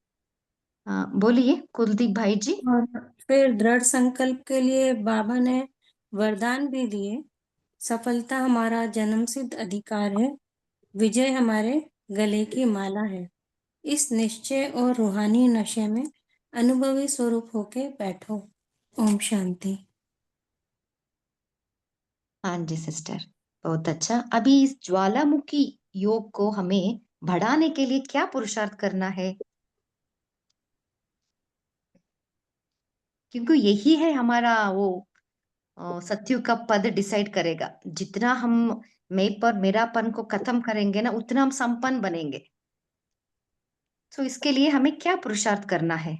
हाँ, बोलिए कुलदीप भाई जी। और फिर दृढ़ संकल्प के लिए बाबा ने वरदान भी दिए, सफलता हमारा जन्मसिद्ध अधिकार है, विजय हमारे गले की माला है। इस निश्चय और रूहानी नशे में अनुभवी स्वरूप होके बैठो। ओम शांति। हाँ जी सिस्टर, बहुत अच्छा। अभी इस ज्वालामुखी योग को हमें बढ़ाने के लिए क्या पुरुषार्थ करना है। क्योंकि यही है हमारा वो सत्युग का पद डिसाइड करेगा। जितना हम मैं पर मेरापन को खत्म करेंगे ना, उतना हम संपन्न बनेंगे। तो इसके लिए हमें क्या पुरुषार्थ करना है?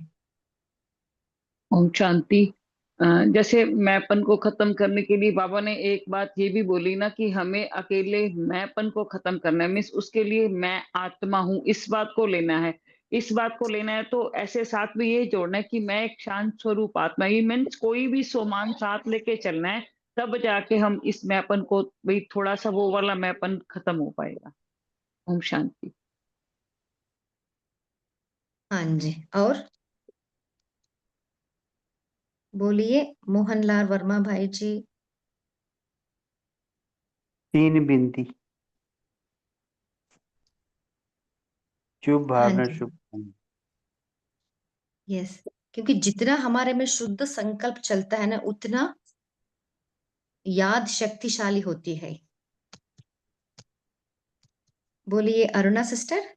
ओम शांति। जैसे मैंपन को खत्म करने के लिए बाबा ने एक बात ये भी बोली ना कि हमें अकेले मैंपन को खत्म करना है, मीन्स उसके लिए मैं आत्मा हूँ, इस बात को लेना है। इस बात को लेना है तो ऐसे साथ में ये जोड़ना है कि मैं एक शांत स्वरूप आत्मा, ये मीन्स कोई भी सोमान साथ लेके चलना है, तब जाके हम इस मैंपन को भाई थोड़ा सा वो वाला मैंपन खत्म हो पाएगा। ओम शांति। हाँ जी, और बोलिए मोहनलाल वर्मा भाई जी। 3 बिंदी। शुभ हाँ भावना, जी, शुभ कर्म। यस, क्योंकि जितना हमारे में शुद्ध संकल्प चलता है ना, उतना याद शक्तिशाली होती है। बोलिए अरुणा सिस्टर।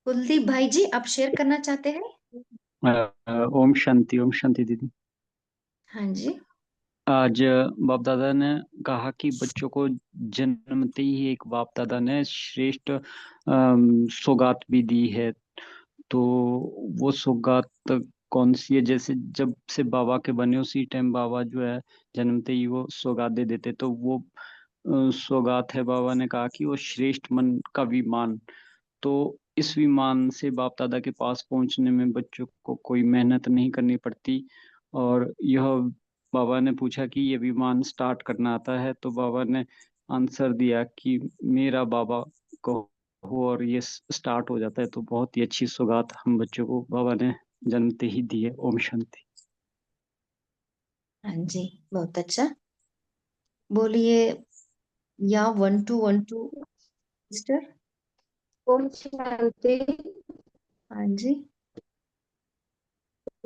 कुलदीप भाई जी, आप शेयर करना चाहते हैं? ओम शांति दीदी। हाँ जी। आज बाप दादा ने कहा कि बच्चों को जन्मते ही एक बाप दादा ने श्रेष्ठ सौगात भी दी है। तो वो सौगात कौन सी है? जैसे जब से बाबा के बने उसी टाइम बाबा जो है जन्मते ही वो सौगात दे देते, तो वो सौगात है, बाबा ने कहा कि वो श्रेष्ठ मन का विमान। तो इस विमान से बाप दादा के पास पहुंचने में बच्चों को कोई मेहनत नहीं करनी पड़ती। और यह बाबा ने पूछा कि ये विमान स्टार्ट करना आता है, तो बाबा ने आंसर दिया कि मेरा बाबा कहो, और ये स्टार्ट हो जाता है। तो बहुत ही अच्छी सौगात हम बच्चों को बाबा ने जन्मते ही दी है। ओम शांति। हाँ जी, बहुत अच्छा। बोलिए या 1212 सिस्टर। ओम शांति। हाँ जी।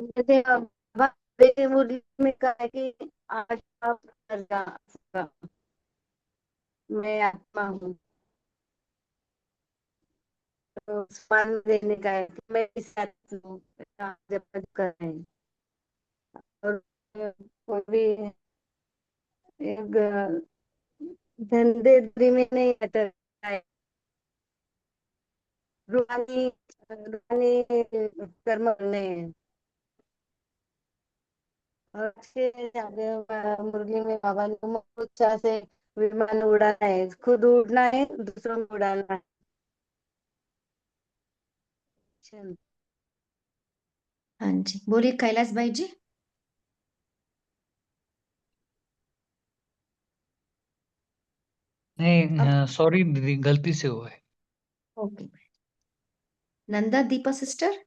जैसे बाबा बेटे मुरली में कहा है कि आज आप कर जा सकता, मैं आत्मा हूँ, तो सम्मान देने का है कि मैं इस आत्मा हूँ, जब कर रहे हैं। और कोई भी एक धंधेदारी में नहीं आता है, रूहानी रूहानी कर्म करने हैं। और मुरली में बाबा ने उत्साह से विमान उड़ाना है, खुद उड़ना है, दूसरों को उड़ाना है। चल। हाँ जी, बोलिए कैलाश भाई जी। अब नहीं, सॉरी दीदी, गलती से हुआ है। ओके। नंदा दीपा सिस्टर।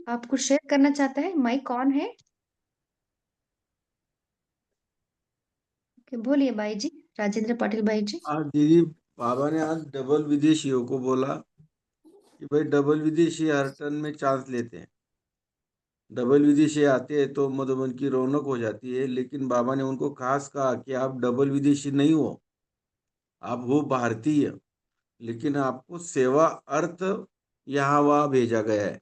आप कुछ शेयर करना चाहते हैं? माइक ऑन है। ओके, बोलिए भाई जी, राजेंद्र पाटिल भाई जी। आज दीदी बाबा ने आज डबल विदेशियों को बोला कि भाई डबल विदेशी हर टर्न में चांस लेते हैं। डबल विदेशी आते हैं तो मधुबन की रौनक हो जाती है, लेकिन बाबा ने उनको खास कहा कि आप डबल विदेशी नहीं हो, आप हो भारतीय, लेकिन आपको सेवा अर्थ यहाँ वहाँ भेजा गया है।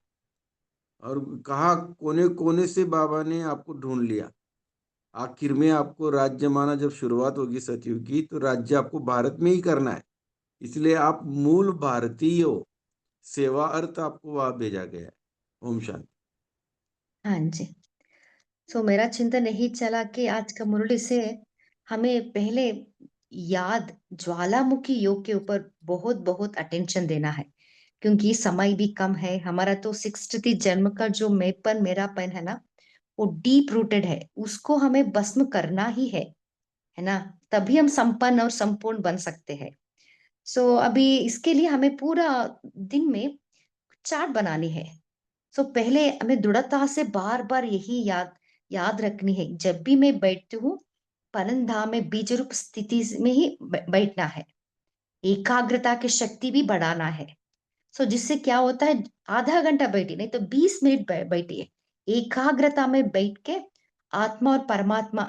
और कहा कोने कोने से बाबा ने आपको ढूंढ लिया। आखिर में आपको राज्य माना जब शुरुआत होगी सतयुग की, तो राज्य आपको भारत में ही करना है, इसलिए आप मूल भारतीय हो, सेवा अर्थ आपको वहां भेजा गया है। ओम शांति। हाँ जी। सो मेरा चिंतन यही चला कि आज का मुरली से हमें पहले याद ज्वालामुखी योग के ऊपर बहुत बहुत अटेंशन देना है, क्योंकि समय भी कम है। हमारा तो 60 जन्म का जो मैंपन मेरापन है ना, वो डीप रूटेड है, उसको हमें भस्म करना ही है ना, तभी हम संपन्न और संपूर्ण बन सकते हैं। सो अभी इसके लिए हमें पूरा दिन में चार्ट बनानी है। सो पहले हमें दृढ़ता से बार बार यही याद रखनी है, जब भी मैं बैठती हूँ, परंधाम में बीज रूप स्थिति में ही बैठना है। एकाग्रता की शक्ति भी बढ़ाना है। सो जिससे क्या होता है, आधा घंटा बैठी नहीं तो 20 मिनट बैठिए, एकाग्रता में बैठ के आत्मा और परमात्मा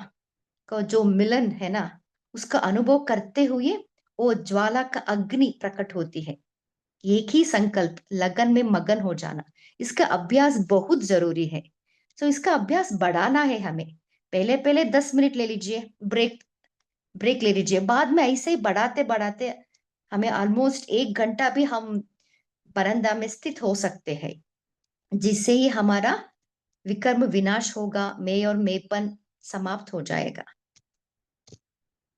का जो मिलन है ना, उसका अनुभव करते हुए वो ज्वाला का अग्नि प्रकट होती है। एक ही संकल्प, लगन में मगन हो जाना, इसका अभ्यास बहुत जरूरी है। तो इसका अभ्यास बढ़ाना है हमें। पहले पहले 10 मिनट ले लीजिए, ब्रेक ले लीजिए, बाद में ऐसे ही बढ़ाते बढ़ाते हमें ऑलमोस्ट 1 घंटा भी हम बरंदा में स्थित हो सकते हैं, जिससे ही हमारा विकर्म विनाश होगा, मैं और मेपन समाप्त हो जाएगा।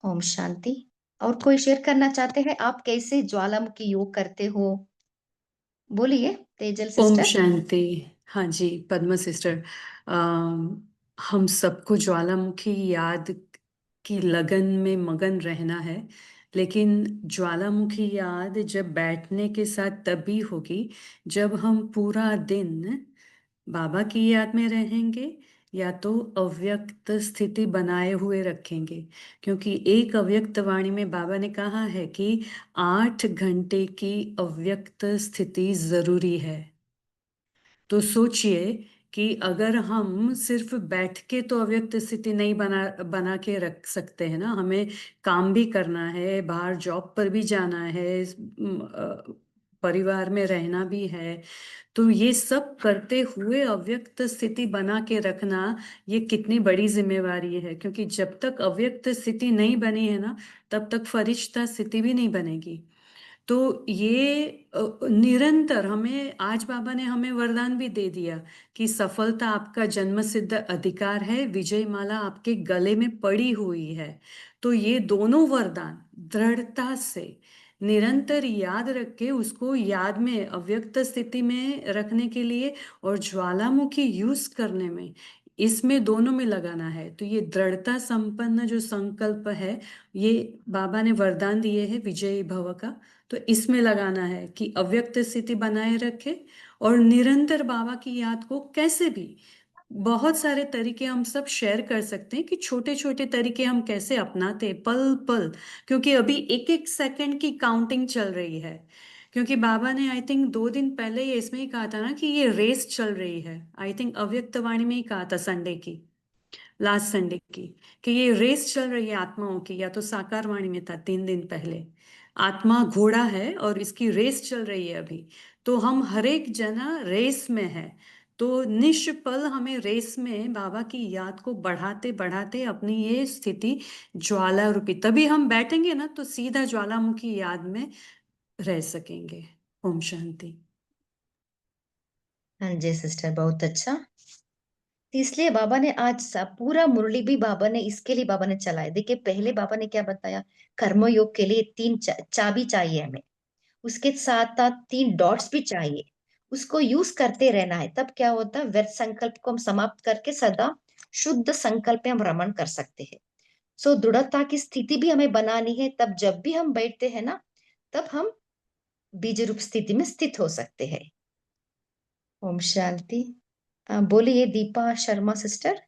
ओम शांति। और कोई शेयर करना चाहते हैं? आप कैसे ज्वालामुखी योग करते हो? बोलिए तेजल ओम सिस्टर। शांति। हाँ जी, पद्मा सिस्टर। हम सबको ज्वालामुखी याद की लगन में मगन रहना है, लेकिन ज्वालामुखी याद जब बैठने के साथ तभी होगी जब हम पूरा दिन बाबा की याद में रहेंगे या तो अव्यक्त स्थिति बनाए हुए रखेंगे। क्योंकि एक अव्यक्त वाणी में बाबा ने कहा है कि 8 घंटे की अव्यक्त स्थिति जरूरी है। तो सोचिए कि अगर हम सिर्फ बैठ के तो अव्यक्त स्थिति नहीं बना के रख सकते हैं ना, हमें काम भी करना है, बाहर जॉब पर भी जाना है, परिवार में रहना भी है। तो ये सब करते हुए अव्यक्त स्थिति बना के रखना, ये कितनी बड़ी जिम्मेवारी है। क्योंकि जब तक अव्यक्त स्थिति नहीं बनी है ना, तब तक फरिश्ता स्थिति भी नहीं बनेगी। तो ये निरंतर हमें, आज बाबा ने हमें वरदान भी दे दिया कि सफलता आपका जन्म सिद्ध अधिकार है, विजय माला आपके गले में पड़ी हुई है। तो ये दोनों वरदान दृढ़ता से निरंतर याद रख के उसको याद में अव्यक्त स्थिति में रखने के लिए और ज्वालामुखी यूज करने में, इसमें दोनों में लगाना है। तो ये दृढ़ता संपन्न जो संकल्प है, ये बाबा ने वरदान दिए है विजयी भव का। तो इसमें लगाना है कि अव्यक्त स्थिति बनाए रखे और निरंतर बाबा की याद को कैसे भी, बहुत सारे तरीके हम सब शेयर कर सकते हैं कि छोटे छोटे तरीके हम कैसे अपनाते हैं पल पल। क्योंकि अभी एक एक सेकंड की काउंटिंग चल रही है। क्योंकि बाबा ने आई थिंक 2 दिन पहले ये इसमें ही कहा था ना कि ये रेस चल रही है। आई थिंक अव्यक्त वाणी में ही कहा था संडे की, लास्ट संडे की, कि ये रेस चल रही है आत्माओं की। या तो साकार वाणी में था 3 दिन पहले, आत्मा घोड़ा है और इसकी रेस चल रही है अभी। तो हम हर एक जना रेस में है। तो निष्पल हमें रेस में बाबा की याद को बढ़ाते बढ़ाते अपनी ये स्थिति ज्वाला रूपी, तभी हम बैठेंगे ना तो सीधा ज्वालामुखी याद में रह सकेंगे। ओम शांति। हाँ जी सिस्टर, बहुत अच्छा। तो इसलिए बाबा ने आज पूरा मुरली भी बाबा ने इसके लिए बाबा ने चलाया। देखिए पहले बाबा ने क्या बताया, कर्मयोग के लिए 3 चाबी चाहिए हमें, उसके साथ साथ 3 डॉट्स भी चाहिए। उसको यूज करते रहना है, तब क्या होता है, व्यर्थ संकल्प को हम समाप्त करके सदा शुद्ध संकल्प में हम रमण कर सकते हैं। सो दृढ़ता की स्थिति भी हमें बनानी है, तब जब भी हम बैठते हैं ना, तब हम बीज रूप स्थिति में स्थित हो सकते हैं। ओम शांति। बोलिए दीपा शर्मा सिस्टर।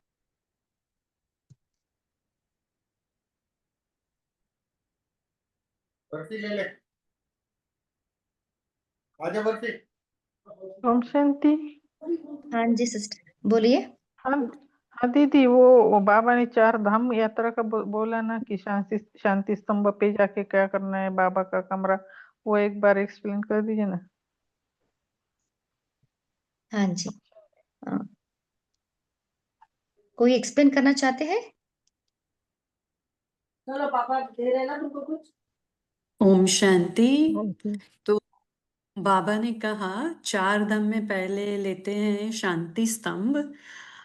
ओम शांति। हाँ जी सिस्टर, बोलिए। हाँ हाँ दीदी, वो बाबा ने 4 धाम यात्रा का बोला ना कि शांति स्तंभ पे जाके क्या करना है, बाबा का कमरा, वो एक बार एक्सप्लेन कर दीजिए ना। हाँ जी, कोई एक्सप्लेन करना चाहते हैं? चलो पापा दे रहे ना तुमको कुछ। ओम शांति। तो बाबा ने कहा 4 धाम में पहले लेते हैं शांति स्तंभ।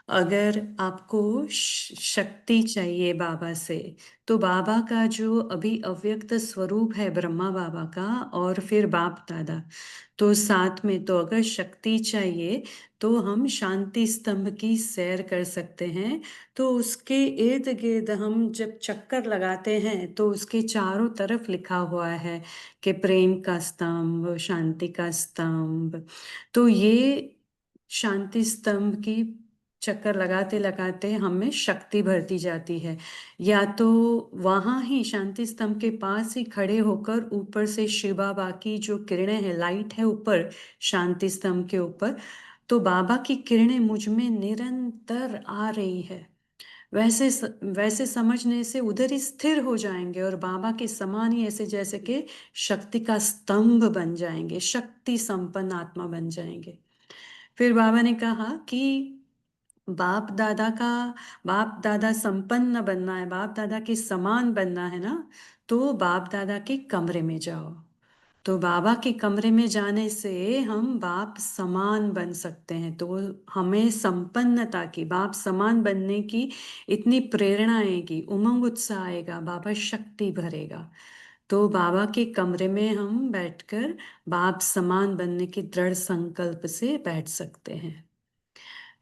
अगर आपको शक्ति चाहिए बाबा से, तो बाबा का जो अभी अव्यक्त स्वरूप है ब्रह्मा बाबा का और फिर बाप दादा, तो साथ में, तो अगर शक्ति चाहिए तो हम शांति स्तंभ की सैर कर सकते हैं। तो उसके इर्द गिर्द हम जब चक्कर लगाते हैं तो उसके चारों तरफ लिखा हुआ है कि प्रेम का स्तंभ, शांति का स्तंभ। तो ये शांति स्तंभ की चक्कर लगाते लगाते हमें शक्ति भरती जाती है। या तो वहां ही शांति स्तंभ के पास ही खड़े होकर ऊपर से शिव बाबा की जो किरणें हैं, लाइट है ऊपर शांति स्तंभ के ऊपर, तो बाबा की किरणें मुझ में निरंतर आ रही है। वैसे समझने से उधर ही स्थिर हो जाएंगे और बाबा के समान ही ऐसे जैसे कि शक्ति का स्तंभ बन जाएंगे, शक्ति संपन्न आत्मा बन जाएंगे। फिर बाबा ने कहा कि बाप दादा संपन्न बनना है, बाप दादा के समान बनना है ना, तो बाप दादा के कमरे में जाओ। तो बाबा के कमरे में जाने से हम बाप समान बन सकते हैं। तो हमें संपन्नता की, बाप समान बनने की इतनी प्रेरणा आएगी, उमंग उत्साह आएगा, बाबा शक्ति भरेगा। तो बाबा के कमरे में हम बैठकर बाप समान बनने के दृढ़ संकल्प से बैठ सकते हैं।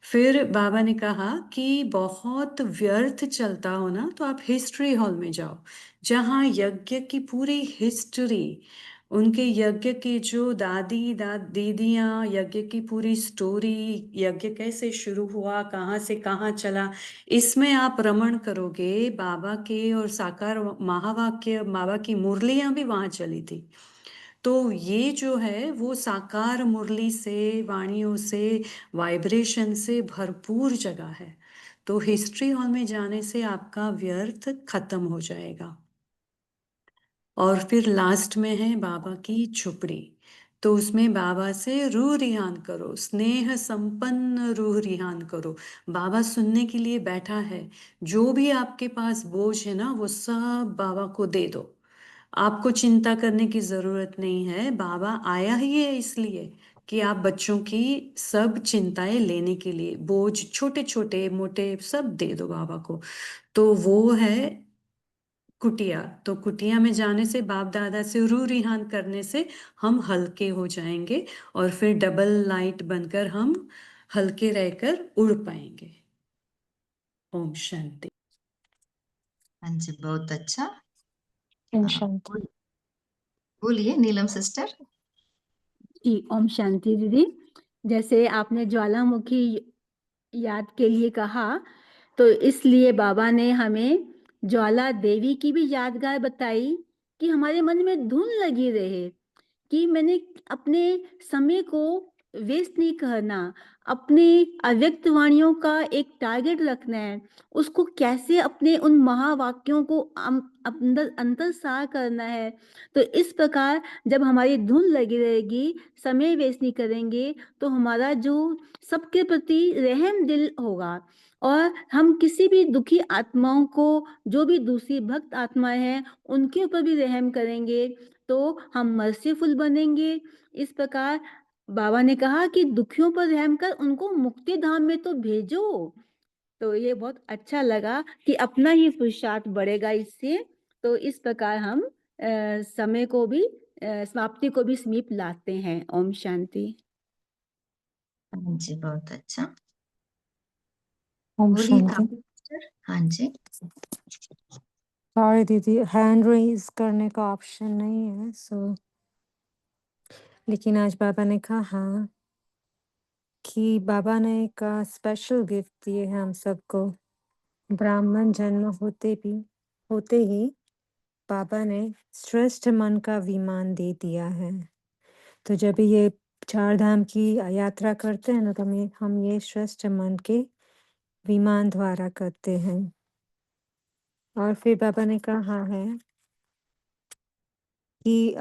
फिर बाबा ने कहा कि बहुत व्यर्थ चलता हो ना, तो आप हिस्ट्री हॉल में जाओ, जहाँ यज्ञ की पूरी हिस्ट्री, उनके यज्ञ की जो दीदियाँ, यज्ञ की पूरी स्टोरी, यज्ञ कैसे शुरू हुआ, कहाँ से कहाँ चला, इसमें आप रमण करोगे। बाबा के और साकार महावाक्य, बाबा की मुरलियाँ भी वहाँ चली थी। तो ये जो है वो साकार मुरली से, वाणियों से, वाइब्रेशन से भरपूर जगह है। तो हिस्ट्री हॉल में जाने से आपका व्यर्थ खत्म हो जाएगा। और फिर लास्ट में है बाबा की झुपड़ी। तो उसमें बाबा से रूह रिहान करो, स्नेह संपन्न रूह रिहान करो। बाबा सुनने के लिए बैठा है। जो भी आपके पास बोझ है ना, वो सब बाबा को दे दो। आपको चिंता करने की जरूरत नहीं है। बाबा आया ही है इसलिए कि आप बच्चों की सब चिंताएं लेने के लिए, बोझ छोटे छोटे मोटे सब दे दो बाबा को। तो वो है कुटिया। तो कुटिया में जाने से, बाप दादा से रूह रिहान करने से हम हल्के हो जाएंगे और फिर डबल लाइट बनकर हम हल्के रहकर उड़ पाएंगे। ओम शांति। हाँ जी, बहुत अच्छा। ओम हाँ, शांति। बोलिए नीलम सिस्टर। जी, ओम शांति दीदी। जैसे आपने ज्वालामुखी याद के लिए कहा, तो इसलिए बाबा ने हमें ज्वाला देवी की भी यादगार बताई कि हमारे मन में धुन लगी रहे, कि मैंने अपने समय को वेस्ट नहीं करना, अपने अव्यक्त वाणियों का एक टारगेट रखना है, उसको कैसे अपने उन महावाक्यों को अंदर अंतर्सार करना है। तो इस प्रकार जब हमारी धुन लगी रहेगी, समय वेस्ट नहीं करेंगे, तो हमारा जो सबके प्रति रहम दिल होगा और हम किसी भी दुखी आत्माओं को, जो भी दूसरी भक्त आत्माएं हैं, उनके ऊपर भी रहम करेंगे, तो हम मर्सीफुल बनेंगे। इस प्रकार बाबा ने कहा कि दुखियों पर रहम कर उनको मुक्ति धाम में तो भेजो। तो ये बहुत अच्छा लगा कि अपना ही पुरुषार्थ बढ़ेगा इससे। तो इस प्रकार हम समय को भी, समाप्ति को भी समीप लाते हैं। ओम शांति। हाँ जी, बहुत अच्छा। ओम बोलिए शांति। काव्या सिस्टर। हाँ जी। सॉरी दीदी, हैंड रेज करने का ऑप्शन नहीं है, सो लेकिन आज बाबा ने कहा कि बाबा ने एक स्पेशल गिफ्ट दिए हैं हम सबको। ब्राह्मण जन्म होते ही बाबा ने श्रेष्ठ मन का विमान दे दिया है। तो जब ये 4 धाम की यात्रा करते हैं ना, तो हम ये श्रेष्ठ मन के विमान द्वारा करते हैं। और फिर बाबा ने कहा है कि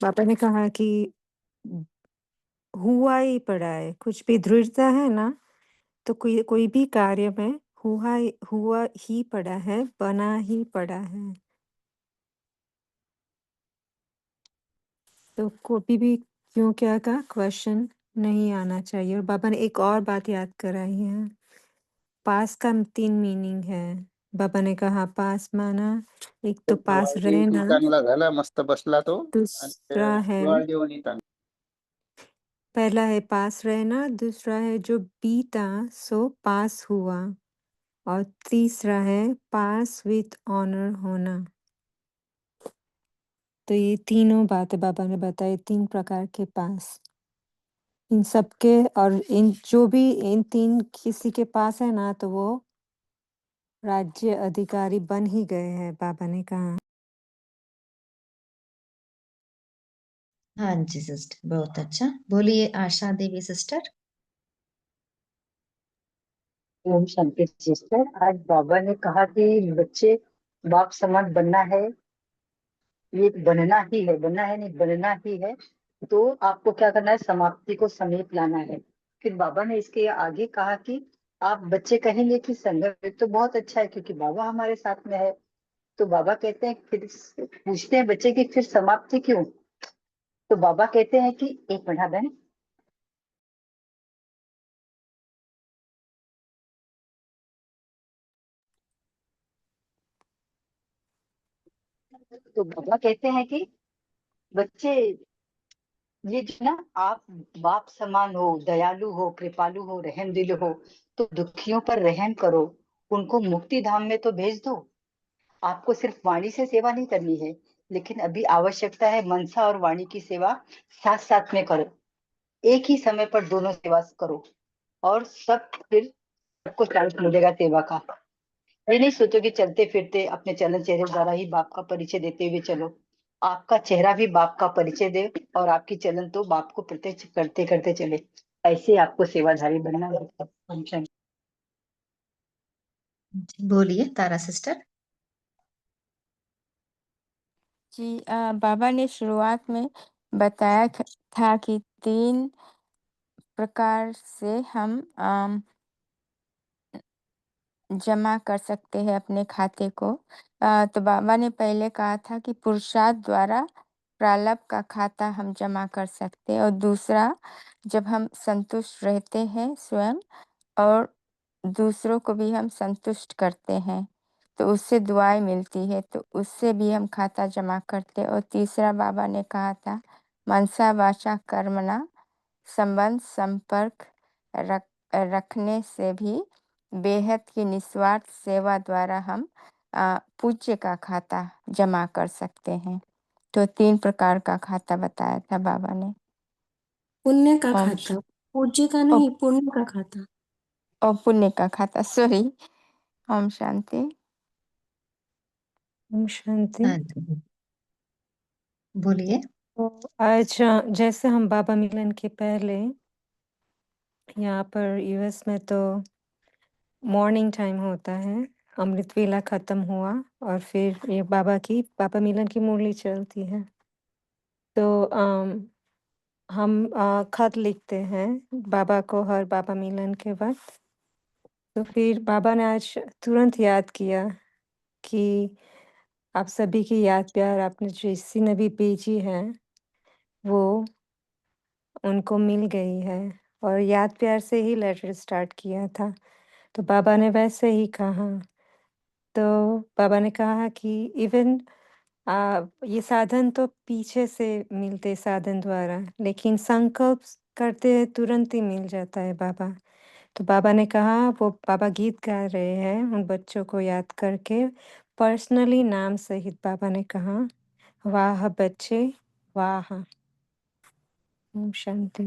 बाबा ने कहा कि हुआ ही पड़ा है, कुछ भी दृढ़ता है ना, तो कोई भी कार्य में हुआ ही पड़ा है, बना ही पड़ा है। तो कोई भी क्यों क्या का क्वेश्चन नहीं आना चाहिए। और बाबा ने एक और बात याद कराई है, पास का 3 मीनिंग है। बाबा ने कहा पास माना, एक तो पास रहना, चांगला झाला, मस्त बसला तो, दूसरा है, पहला है पास रहना, दूसरा है जो बीता सो पास हुआ, और तीसरा है पास विथ ऑनर होना। तो ये तीनों बातें बाबा ने बताई, 3 प्रकार के पास। इन सबके और इन जो भी इन 3 किसी के पास है ना, तो वो राज्य अधिकारी बन ही गए हैं, बाबा ने कहा। हाँ जी सिस्टर, बहुत अच्छा। बोलिए आशा देवी सिस्टर। ओम शांति सिस्टर। आज बाबा ने कहा कि बच्चे बाप समान बनना है, ये बनना ही है, बनना है नहीं बनना ही है। तो आपको क्या करना है, समाप्ति को समीप लाना है। फिर बाबा ने इसके आगे कहा कि आप बच्चे कहेंगे कि संघर्ष तो बहुत अच्छा है क्योंकि बाबा हमारे साथ में है। तो बाबा कहते हैं, फिर पूछते हैं बच्चे की फिर समाप्ति क्यों? तो बाबा कहते हैं कि एक मिनट बहन। तो बाबा कहते हैं कि बच्चे, ये जो ना आप बाप समान हो, दयालु हो, कृपालु हो, रहम दिल हो, तो दुखियों पर रहम करो, उनको मुक्ति धाम में तो भेज दो। आपको सिर्फ वाणी से सेवा नहीं करनी है, लेकिन अभी आवश्यकता है मनसा और वाणी की सेवा साथ साथ में करो। एक ही समय पर दोनों सेवा करो और सब फिर सबको चांस मिलेगा सेवा का। ये नहीं सोचो कि चलते फिरते अपने चलन चेहरे द्वारा ही बाप का परिचय देते हुए चलो। आपका चेहरा भी बाप का परिचय दे और आपकी चलन तो बाप को प्रत्यक्ष करते करते चले। ऐसे आपको सेवाधारी बनना है। बोलिए तारा सिस्टर। जी बाबा ने शुरुआत में बताया था कि 3 प्रकार से हम जमा कर सकते हैं अपने खाते को। तो बाबा ने पहले कहा था कि पुरुषार्थ द्वारा प्रारब्ध का खाता हम जमा कर सकते हैं, और दूसरा जब हम संतुष्ट रहते हैं स्वयं और दूसरों को भी हम संतुष्ट करते हैं तो उससे दुआएं मिलती है, तो उससे भी हम खाता जमा करते हैं। और तीसरा बाबा ने कहा था मनसा वाचा कर्मणा संबंध संपर्क रखने से भी बेहद की निस्वार्थ सेवा द्वारा हम पूज्य का खाता जमा कर सकते हैं। तो 3 प्रकार का खाता बताया था बाबा ने। पुण्य का ओम खाता, पूज्य का और, नहीं, पुण्य का खाता। और पुण्य का खाता, सॉरी। ओम शांति। ओम शांति। हाँ जी बोलिए। तो आज जैसे हम बाबा मिलन के पहले यहाँ पर यूएस में तो मॉर्निंग टाइम होता है, अमृत वेला खत्म हुआ और फिर ये बाबा मिलन की मुरली चलती है। तो हम खत लिखते हैं बाबा को हर बाबा मिलन के वक्त। तो फिर बाबा ने आज तुरंत याद किया कि आप सभी की याद प्यार आपने जिसी ने भी भेजी है वो उनको मिल गई है, और याद प्यार से ही लेटर स्टार्ट किया था। तो बाबा ने वैसे ही कहा। तो बाबा ने कहा कि इवन ये साधन तो पीछे से मिलते साधन द्वारा, लेकिन संकल्प करते तुरंत ही मिल जाता है बाबा। तो बाबा ने कहा, वो बाबा गीत गा रहे हैं उन बच्चों को याद करके पर्सनली नाम सहित। बाबा ने कहा वाह बच्चे वाह। ओम शांति।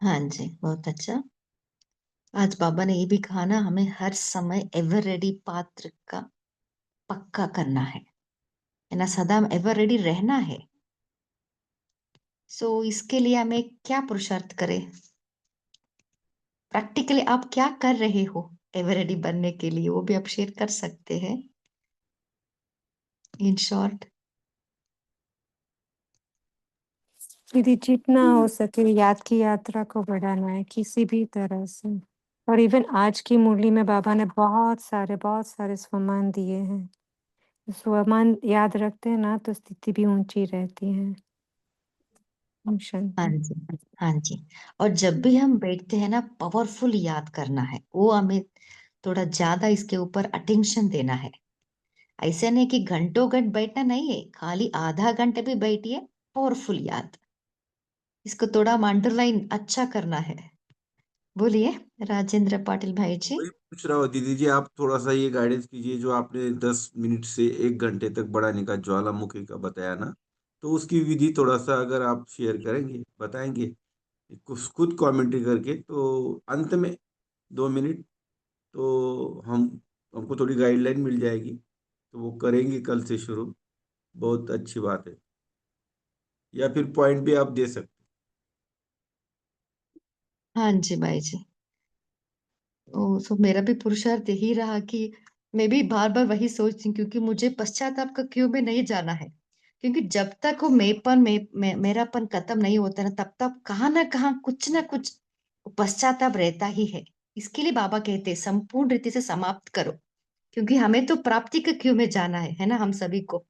हाँ जी बहुत अच्छा। आज बाबा ने ये भी कहा ना, हमें हर समय एवर रेडी पात्र का पक्का करना है ना, सदा एवर रेडी रहना है। सो इसके लिए हमें क्या पुरुषार्थ करें? प्रैक्टिकली आप क्या कर रहे हो एवर रेडी बनने के लिए, वो भी आप शेयर कर सकते हैं इन शॉर्ट। दीदी जितना हो सके याद की यात्रा को बढ़ाना है किसी भी तरह से। और इवन आज की मुरली में बाबा ने बहुत सारे स्वमान दिए हैं। स्वमान याद रखते हैं ना तो स्थिति भी ऊंची रहती है। ओम हाँ शांति। जी हाँ जी। और जब भी हम बैठते हैं ना, पावरफुल याद करना है, वो हमें थोड़ा ज्यादा इसके ऊपर अटेंशन देना है। ऐसे नहीं कि घंटों घंट बैठना नहीं है, खाली आधा घंटे भी बैठिए, पावरफुल याद। इसको थोड़ा अंडरलाइन अच्छा करना है। बोलिए राजेंद्र पाटिल भाई जी। वही पूछ रहा हूँ दीदी जी, आप थोड़ा सा ये गाइडेंस कीजिए। जो आपने 10 मिनट से 1 घंटे तक बढ़ाने का ज्वालामुखी का बताया ना, तो उसकी विधि थोड़ा सा अगर आप शेयर करेंगे, बताएंगे कुछ खुद कमेंट्री करके, तो अंत में 2 मिनट तो हमको थोड़ी गाइडलाइन मिल जाएगी, तो वो करेंगे कल से शुरू। बहुत अच्छी बात है। या फिर पॉइंट भी आप दे सकते। हाँ जी भाई जी। तो मेरा भी पुरुषार्थ यही रहा कि मैं भी बार बार वही सोचती हूँ, क्योंकि मुझे पश्चाताप का क्यों में नहीं जाना है। क्योंकि जब तक वो मेरापन खत्म नहीं होता ना, तब तक कहाँ ना कुछ पश्चाताप रहता ही है। इसके लिए बाबा कहते हैं संपूर्ण रीति से समाप्त करो, क्योंकि हमें तो प्राप्ति के क्यों में जाना है ना, हम सभी को।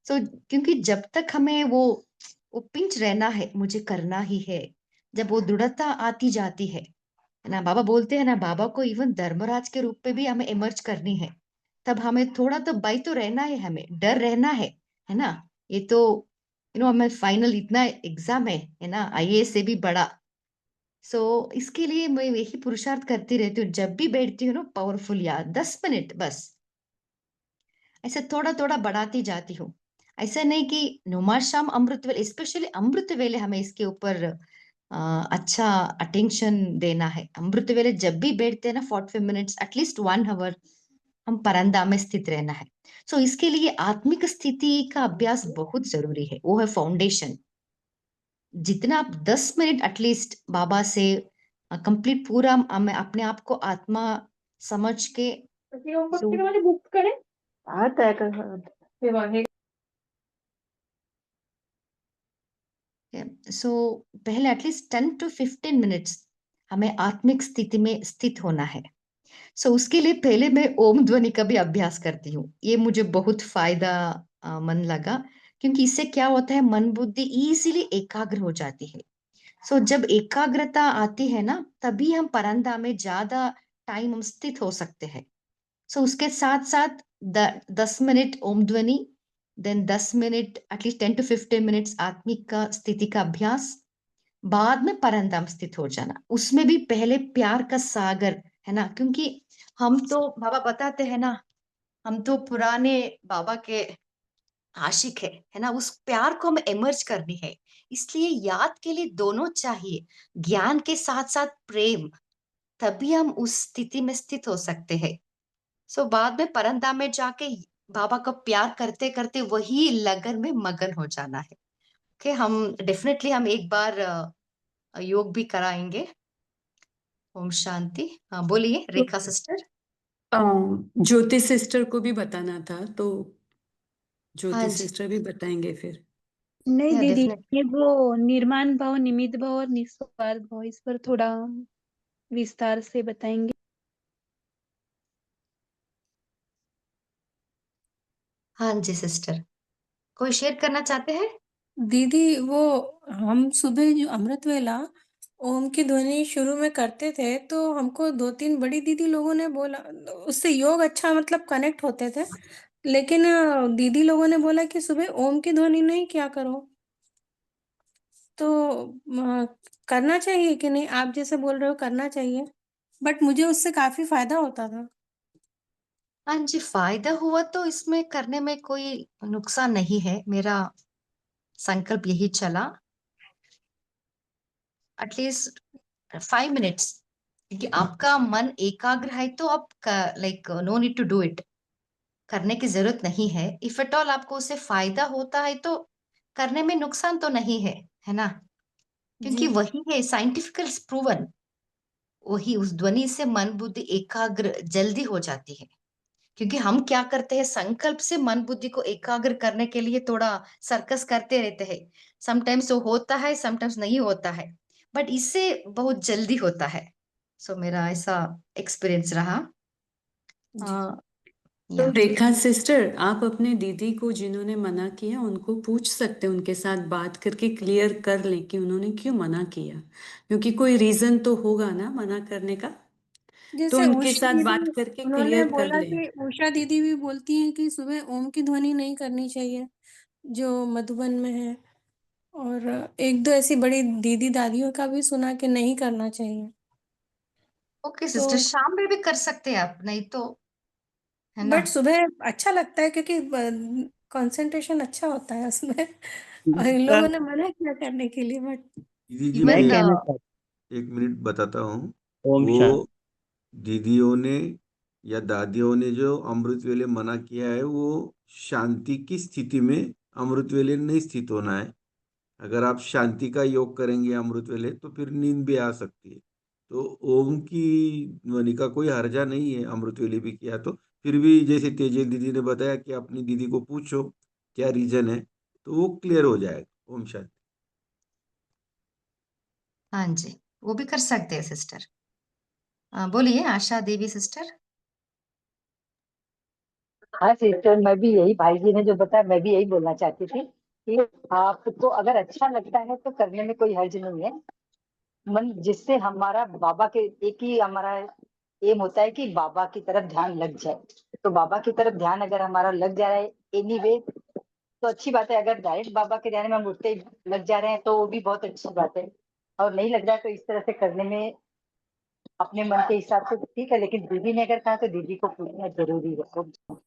सो क्योंकि जब तक हमें वो पिंच रहना है, मुझे करना ही है। जब वो दृढ़ता आती जाती है ना, बाबा बोलते हैं ना, बाबा को इवन धर्मराज के रूप में भी हमें इमर्ज करनी है। तब हमें थोड़ा तो भय तो रहना है, हमें डर रहना है ना। ये तो हमें फाइनल इतना एग्जाम है ना, आईएएस से भी बड़ा। सो इसके लिए मैं यही पुरुषार्थ करती रहती हूँ, जब भी बैठती हूँ ना, पावरफुल याद 10 मिनट बस ऐसे थोड़ा थोड़ा बढ़ाती जाती हूँ। ऐसा नहीं कि नुमा शाम अमृत वेले, स्पेशली अमृत वेले हमें इसके ऊपर अच्छा अटेंशन देना है। अमृत वेले जब भी बैठते हैं ना, 45 मिनट्स एटलीस्ट 1 आवर हम परंदा में स्थित रहना है। सो इसके लिए आत्मिक स्थिति का अभ्यास बहुत जरूरी है, वो है फाउंडेशन। जितना आप 10 मिनट एटलीस्ट बाबा से कंप्लीट पूरा मैं अपने आप को आत्मा समझ के बुक करें आता है सो पहले एटलीस्ट 10 to 15 मिनट्स हमें आत्मिक स्थिति में स्थित होना है। सो उसके लिए पहले मैं ओम ध्वनि का भी अभ्यास करती हूँ। ये मुझे बहुत फायदा मन लगा, क्योंकि इससे क्या होता है, मन बुद्धि इजीली एकाग्र हो जाती है। सो जब एकाग्रता आती है ना, तभी हम परंदा में ज्यादा टाइम हम स्थित हो सकते हैं। सो उसके साथ साथ 10 मिनट ओम ध्वनि, then 10 minute at least 10 to 15 minutes आत्मिक का स्थिति का अभ्यास, बाद में परंदा में स्थित हो जाना। उसमें भी पहले प्यार का सागर है ना, क्योंकि हम तो बाबा बताते हैं ना, हम तो पुराने बाबा के आशिक है ना, उस प्यार को हमें इमर्ज करनी है। इसलिए याद के लिए दोनों चाहिए, ज्ञान के साथ साथ प्रेम, तभी हम उस स्थिति में स्थित हो सकते हैं। सो बाद में परंदा में जाके बाबा का प्यार करते करते वही लगन में मगन हो जाना है। ओके, हम डेफिनेटली हम एक बार योग भी कराएंगे। ओम शांति। हाँ बोलिए रेखा सिस्टर। ज्योति सिस्टर को भी बताना था, तो हाँ ज्योति जी, सिस्टर भी बताएंगे फिर। नहीं या दीदी, डेफिनेट। ये वो निर्माण भाव, निमित्त भाव और निस्वार्थ भाव, इस पर थोड़ा विस्तार से बताएंगे। हाँ जी सिस्टर, कोई शेयर करना चाहते हैं? दीदी वो हम सुबह जो अमृत वेला ओम की ध्वनि शुरू में करते थे, तो हमको 2-3 बड़ी दीदी लोगों ने बोला उससे योग अच्छा मतलब कनेक्ट होते थे। लेकिन दीदी लोगों ने बोला कि सुबह ओम की ध्वनि नहीं किया करो। तो करना चाहिए कि नहीं? आप जैसे बोल रहे हो करना चाहिए, बट मुझे उससे काफी फायदा होता था। हाँ जी, फायदा हुआ तो इसमें करने में कोई नुकसान नहीं है। मेरा संकल्प यही चला, एटलीस्ट 5 मिनट्स, क्योंकि आपका मन एकाग्र है तो आप like no need to do it, करने की जरूरत नहीं है। इफ एट ऑल आपको उससे फायदा होता है तो करने में नुकसान तो नहीं है ना। क्योंकि जी वही है साइंटिफिकल प्रूवन, वही उस ध्वनि से मन बुद्धि एकाग्र जल्दी हो जाती है। क्योंकि हम क्या करते हैं, संकल्प से मन बुद्धि को एकाग्र करने के लिए थोड़ा सर्कस करते रहते हैं। समटाइम्स वो होता है, समटाइम्स नहीं होता है, बट इससे बहुत जल्दी होता है। सो मेरा ऐसा एक्सपीरियंस रहा। जी तो या रेखा सिस्टर, आप अपने दीदी को जिन्होंने मना किया उनको पूछ सकते हैं, उनके साथ बात करके क्लियर कर लें कि उन्होंने क्यों मना किया, क्योंकि कोई रीजन तो होगा ना मना करने का। तो जैसे उनके उषा साथ दीदी, बात करके उन्होंने क्लियर कर बोला लें। कि उषा दीदी भी बोलती हैं कि सुबह ओम की ध्वनि नहीं करनी चाहिए, जो मधुबन में है। और एक दो ऐसी बड़ी दीदी दादियों का भी सुना कि नहीं करना चाहिए। ओके तो सिस्टर, शाम में भी कर सकते हैं आप, नहीं तो है ना। बट सुबह अच्छा लगता है, क्योंकि कंसंट्रेशन अच्छा होता है उसमें। और इन लोगों ने मना किया करने के लिए, बट दीदी जी मैं इवन मैं कहना चाहता एक मिनट बताता हूँ। ओम वो शांति। दीदियों ने या दादियों ने जो अमृत वेले मना किया है, वो शांति की स्थिति में अमृत वेले नहीं स्थित होना है। अगर आप शांति का योग करेंगे अमृत वेले तो फिर नींद भी आ सकती है। तो ओम की ध्वनि का कोई हर्जा नहीं है, अमृत वेले भी किया तो। फिर भी जैसे तेजल दीदी ने बताया कि अपनी दीदी को पूछो क्या रीजन है, तो वो क्लियर हो जाएगा। ओम शांति। हाँ जी, वो भी कर सकते हैं सिस्टर। बोलिए आशा देवी सिस्टर। हाँ सिस्टर, मैं भी यही, भाई जी ने जो बताया मैं भी यही बोलना चाहती थी कि आपको अगर अच्छा लगता है तो करने में कोई हर्ज नहीं है। मन जिससे हमारा बाबा के, एक ही हमारा एम होता है कि बाबा की तरफ ध्यान लग जाए। तो बाबा की तरफ ध्यान अगर हमारा लग जा रहा है एनीवे तो अच्छी बात है। अगर डायरेक्ट बाबा के ध्यान में हम उठते ही लग जा रहे हैं तो वो भी बहुत अच्छी बात है। और नहीं लग रहा है तो इस तरह से करने में अपने मन के हिसाब से ठीक है, लेकिन दीदी ने अगर कहा तो दीदी को पूछना जरूरी है। तो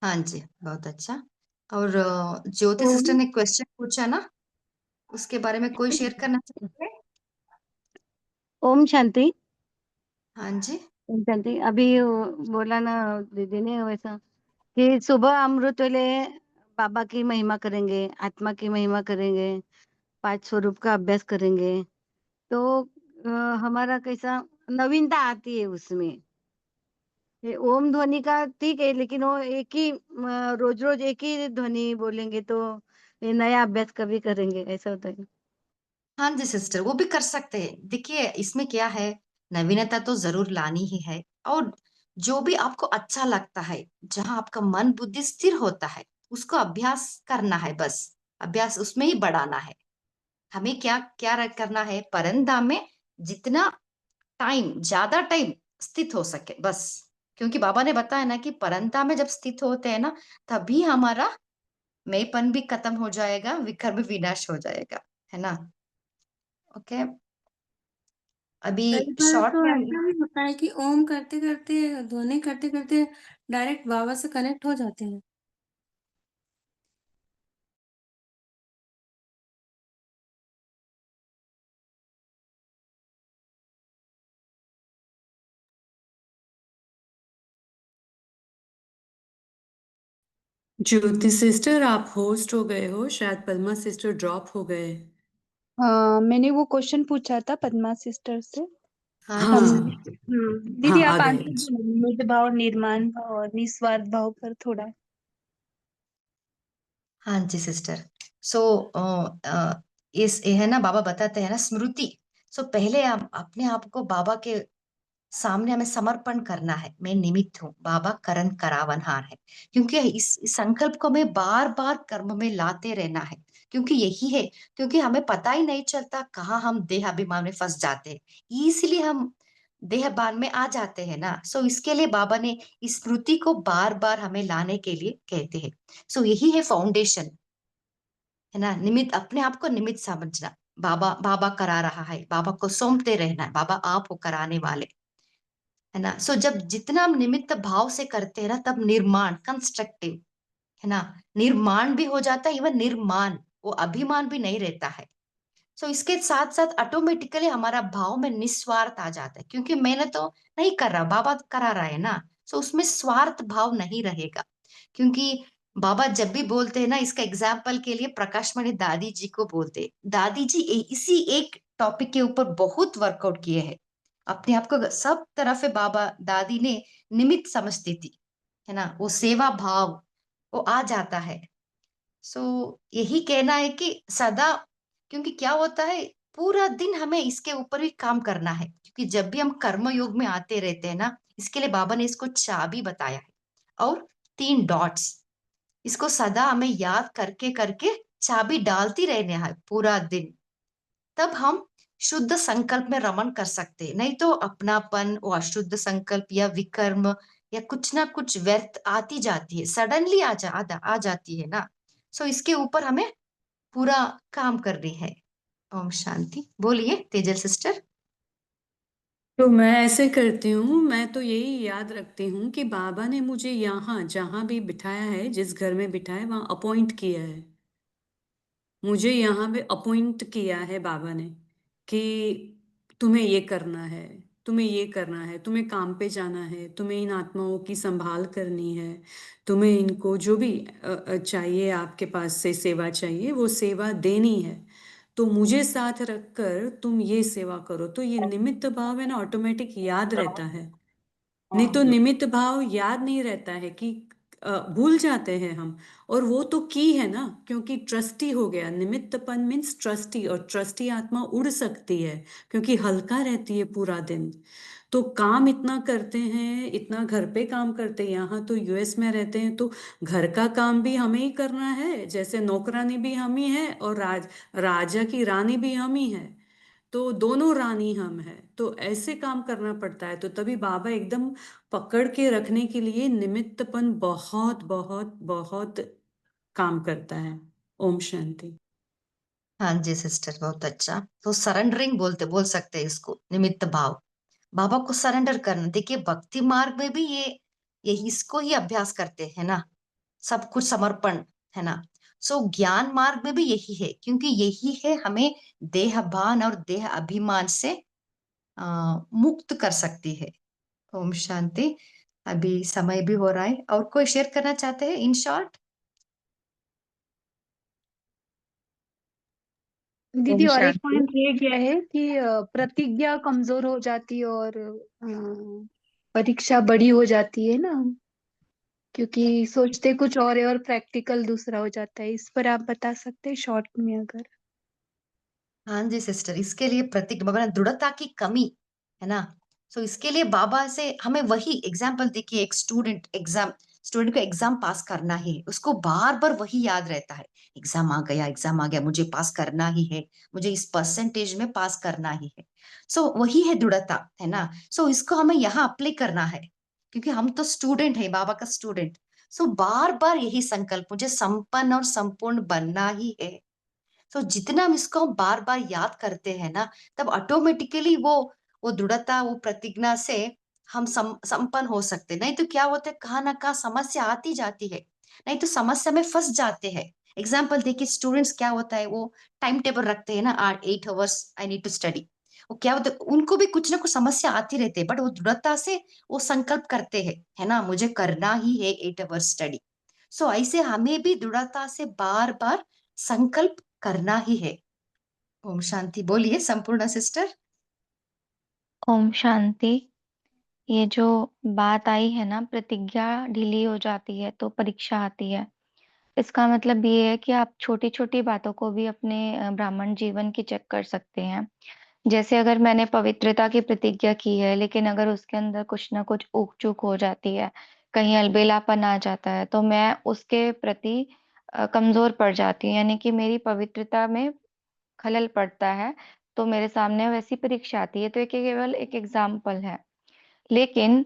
हाँ जी, बहुत अच्छा। और ज्योति ओम सिस्टर ने क्वेश्चन पूछा ना, उसके बारे में कोई शेयर करना चाहते हैं? ओम शांति। हाँ जी। ओम शांति। अभी वो बोला ना दीदी ने वैसा कि सुबह अमृत वेले बाबा की महिमा करेंगे, आत्मा की महिमा करेंगे, 5 स्वरूप का अभ्यास करेंगे। तो हमारा कैसा नवीनता आती है उसमें। ये ओम ध्वनि का ठीक है, लेकिन वो एक ही रोज रोज एक ही ध्वनि बोलेंगे तो ये नया अभ्यास कभी करेंगे, ऐसा होता है। हाँ जी सिस्टर, वो भी कर सकते हैं। देखिए इसमें क्या है, नवीनता तो जरूर लानी ही है। और जो भी आपको अच्छा लगता है, जहाँ आपका मन बुद्धि स्थिर होता है, उसको अभ्यास करना है। बस अभ्यास उसमें ही बढ़ाना है। हमें क्या क्या करना है, परंदा में जितना टाइम, ज्यादा टाइम स्थित हो सके बस। क्योंकि बाबा ने बताया ना कि परंता में जब स्थित होते हैं ना, तभी हमारा मैंपन भी खत्म हो जाएगा, विकर्म विनाश हो जाएगा, है ना। ओके, अभी कई बार शॉर्ट तो में हम। ऐसा भी होता है कि ओम करते करते, ध्वनि करते करते डायरेक्ट बाबा से कनेक्ट हो जाते हैं। ज्योति सिस्टर आप होस्ट हो गए हो, शायद पद्मा सिस्टर ड्रॉप हो गए। मैंने वो क्वेश्चन पूछा था पद्मा सिस्टर से। हाँ हाँ जी हम सर। दीदी हाँ, आ आप गए। आंसर दो, निमित्त भाव, निर्माण भाव और निस्वार्थ भाव पर थोड़ा। हाँ जी सिस्टर। सो इस ये है ना, बाबा बताते हैं ना स्मृति। सो पहले हम अपने आप को बाबा के सामने हमें समर्पण करना है। मैं निमित्त हूँ, बाबा करण करावनहार है। क्योंकि इस संकल्प को हमें बार बार कर्म में लाते रहना है। क्योंकि यही है, क्योंकि हमें पता ही नहीं चलता कहाँ हम देह अभिमान में फंस जाते हैं, इसलिए हम देहभान में आ जाते हैं ना। सो इसके लिए बाबा ने इस स्मृति को बार बार हमें लाने के लिए कहते हैं। सो यही है फाउंडेशन, है ना। निमित्त, अपने आप को निमित्त समझना। बाबा बाबा करा रहा है, बाबा को सौंपते रहना है, बाबा आप हो कराने वाले, है ना। सो जब जितना हम निमित्त भाव से करते हैं ना, तब निर्माण कंस्ट्रक्टिव, है ना, निर्माण भी हो जाता है। इवन निर्माण, वो अभिमान भी नहीं रहता है। सो इसके साथ साथ ऑटोमेटिकली हमारा भाव में निस्वार्थ आ जाता है। क्योंकि मैंने तो नहीं कर रहा, बाबा करा रहा है ना। सो उसमें स्वार्थ भाव नहीं रहेगा। क्योंकि बाबा जब भी बोलते हैं ना, इसका एग्जाम्पल के लिए प्रकाश मणि दादी जी को बोलते हैं। दादी जी इसी एक टॉपिक के ऊपर बहुत वर्कआउट किए हैं। अपने आप को सब तरफ से बाबा दादी ने निमित्त समझती थी, है ना। वो सेवा भाव वो आ जाता है। सो यही कहना है कि सदा, क्योंकि क्या होता है, पूरा दिन हमें इसके ऊपर भी काम करना है। क्योंकि जब भी हम कर्म योग में आते रहते हैं ना, इसके लिए बाबा ने इसको चाबी बताया है। और 3 डॉट्स, इसको सदा हमें याद करके करके चाबी डालती रहने है पूरा दिन। तब हम शुद्ध संकल्प में रमन कर सकते हैं। नहीं तो अपनापन, वो अशुद्ध संकल्प या विकर्म या कुछ ना कुछ व्यर्थ आती जाती है, सडनली आ जाती है ना। सो इसके ऊपर हमें पूरा काम करनी है। ओम शांति। बोलिए तेजल सिस्टर। तो मैं ऐसे करती हूँ, मैं तो यही याद रखती हूँ कि बाबा ने मुझे यहाँ जहाँ भी बिठाया है, जिस घर में बिठाया वहाँ अपॉइंट किया है। मुझे यहाँ पे अपॉइंट किया है बाबा ने कि तुम्हें ये करना है। तुम्हें ये करना है, तुम्हें काम पे जाना है, तुम्हें इन आत्माओं की संभाल करनी है, तुम्हें इनको जो भी चाहिए, आपके पास से सेवा चाहिए, वो सेवा देनी है, तो मुझे साथ रखकर तुम ये सेवा करो। तो ये निमित्त भाव है ना, ऑटोमेटिक याद रहता है। नहीं तो निमित्त भाव याद नहीं रहता है कि भूल जाते हैं हम। और वो तो की है ना, क्योंकि ट्रस्टी हो गया। निमित्तपन मीन्स ट्रस्टी, और ट्रस्टी आत्मा उड़ सकती है क्योंकि हल्का रहती है पूरा दिन। तो काम इतना करते हैं, इतना घर पे काम करते हैं। यहाँ तो यूएस में रहते हैं तो घर का काम भी हमें ही करना है, जैसे नौकरानी भी हम ही है और राजा की रानी भी हम ही है। तो दोनों रानी हम हैं, तो ऐसे काम करना पड़ता है। तो तभी बाबा एकदम पकड़ के रखने के लिए निमित्तपन बहुत बहुत बहुत काम करता है। ओम शांति। हाँ जी सिस्टर, बहुत अच्छा। तो सरेंडरिंग बोल सकते हैं इसको, निमित्त भाव। बाबा को सरेंडर करना। देखिए भक्ति मार्ग में भी ये इसको ही अभ्यास करते हैं ना, सब कुछ समर्पण, है ना। सो ज्ञान मार्ग में भी यही है, क्योंकि यही है हमें देहभान और देह अभिमान से मुक्त कर सकती है। ओम शांति। अभी समय भी हो रहा है, और कोई शेयर करना चाहते हैं इन शॉर्ट? दीदी ओम और एक शांति। पॉइंट रह गया है कि प्रतिज्ञा कमजोर हो जाती है और परीक्षा बड़ी हो जाती है ना, क्योंकि सोचते कुछ और है और प्रैक्टिकल दूसरा हो जाता है। इस पर आप बता सकते हैं शॉर्ट में अगर? हाँ जी सिस्टर, इसके लिए प्रतिज्ञा, बाबा ने दृढ़ता की कमी, है ना। सो इसके लिए बाबा से हमें वही एग्जाम्पल देखिए, एक स्टूडेंट को एग्जाम पास करना है, उसको बार बार वही याद रहता है, एग्जाम आ गया, मुझे पास करना ही है, मुझे इस परसेंटेज में पास करना ही है। सो वही है दृढ़ता, है ना। सो इसको हमें यहाँ अप्लाई करना है, क्योंकि हम तो स्टूडेंट है, बाबा का स्टूडेंट। सो बार बार यही संकल्प, मुझे संपन्न और संपूर्ण बनना ही है। तो जितना हम इसको बार बार याद करते हैं ना, तब ऑटोमेटिकली वो दृढ़ता, वो प्रतिज्ञा से हम संपन्न हो सकते। नहीं तो क्या होता है, कहाँ ना कहाँ समस्या आती जाती है, नहीं तो समस्या में फंस जाते हैं। एग्जाम्पल देखिए, स्टूडेंट्स क्या होता है, वो टाइम टेबल रखते हैं ना, 8 hours I need to study. वो क्या होता है, उनको भी कुछ ना कुछ समस्या आती रहती है, बट वो दृढ़ता से वो संकल्प करते हैं, है ना, मुझे करना ही है 8 hours स्टडी। सो ऐसे हमें भी दृढ़ता से बार बार संकल्प करना ही है। ओम शांति। बोलिए संपूर्ण सिस्टर। ओम शांति। ये जो बात आई है ना, प्रतिज्ञा ढीली हो जाती है तो परीक्षा आती है। इसका मतलब ये है कि आप छोटी छोटी बातों को भी अपने ब्राह्मण जीवन की चेक कर सकते हैं। जैसे अगर मैंने पवित्रता की प्रतिज्ञा की है, लेकिन अगर उसके अंदर कुछ ना कुछ ऊक चूक हो जाती है, कहीं अलबेलापन आ जाता है, तो मैं उसके प्रति कमजोर पड़ जाती हूँ, यानी कि मेरी पवित्रता में खलल पड़ता है। तो मेरे सामने वैसी परीक्षा आती है। तो ये केवल एक एग्जाम्पल है। लेकिन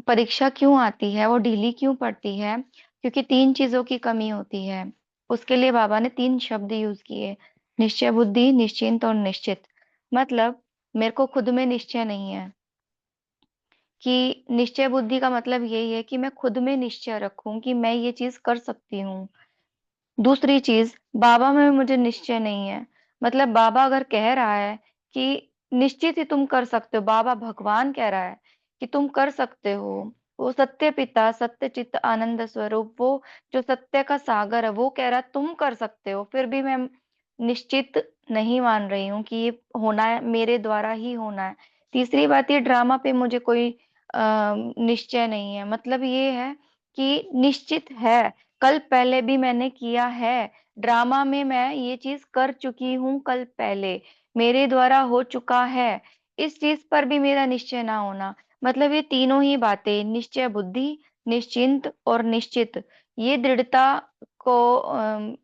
परीक्षा क्यों आती है, वो ढीली क्यों पड़ती है? क्योंकि 3 चीजों की कमी होती है। उसके लिए बाबा ने 3 शब्द यूज किए, निश्चय बुद्धि, निश्चिंत और निश्चित। मतलब मेरे को खुद में निश्चय नहीं है। कि निश्चय बुद्धि का मतलब यही है कि मैं खुद में निश्चय रखूं कि मैं ये चीज कर सकती हूँ। दूसरी चीज, बाबा में मुझे निश्चय नहीं है। मतलब बाबा अगर कह रहा है कि निश्चित ही तुम कर सकते हो, बाबा भगवान कह रहा है कि तुम कर सकते हो, वो सत्य पिता, सत्य चित्त, आनंद स्वरूप, वो जो सत्य का सागर है, वो कह रहा है तुम कर सकते हो, फिर भी मैं निश्चित नहीं मान रही हूँ कि ये होना है, मेरे द्वारा ही होना है। तीसरी बात, ये ड्रामा पे मुझे कोई निश्चय नहीं है। मतलब ये है कि निश्चित है, कल पहले भी मैंने किया है, ड्रामा में मैं ये चीज कर चुकी हूँ, कल पहले मेरे द्वारा हो चुका है। इस चीज पर भी मेरा निश्चय ना होना, मतलब ये तीनों ही बातें, निश्चय बुद्धि, निश्चिंत और निश्चित, ये दृढ़ता को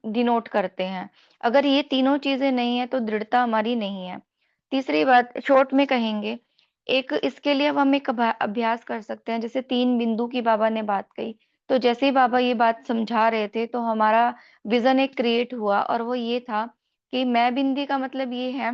डिनोट करते हैं। अगर ये तीनों चीजें नहीं है तो दृढ़ता हमारी नहीं है। तीसरी बात शॉर्ट में कहेंगे, एक इसके लिए अब हम एक अभ्यास कर सकते हैं। जैसे 3 बिंदु की बाबा ने बात कही, तो जैसे ही बाबा ये बात समझा रहे थे तो हमारा विजन एक क्रिएट हुआ, और वो ये था कि मैं बिंदी का मतलब ये है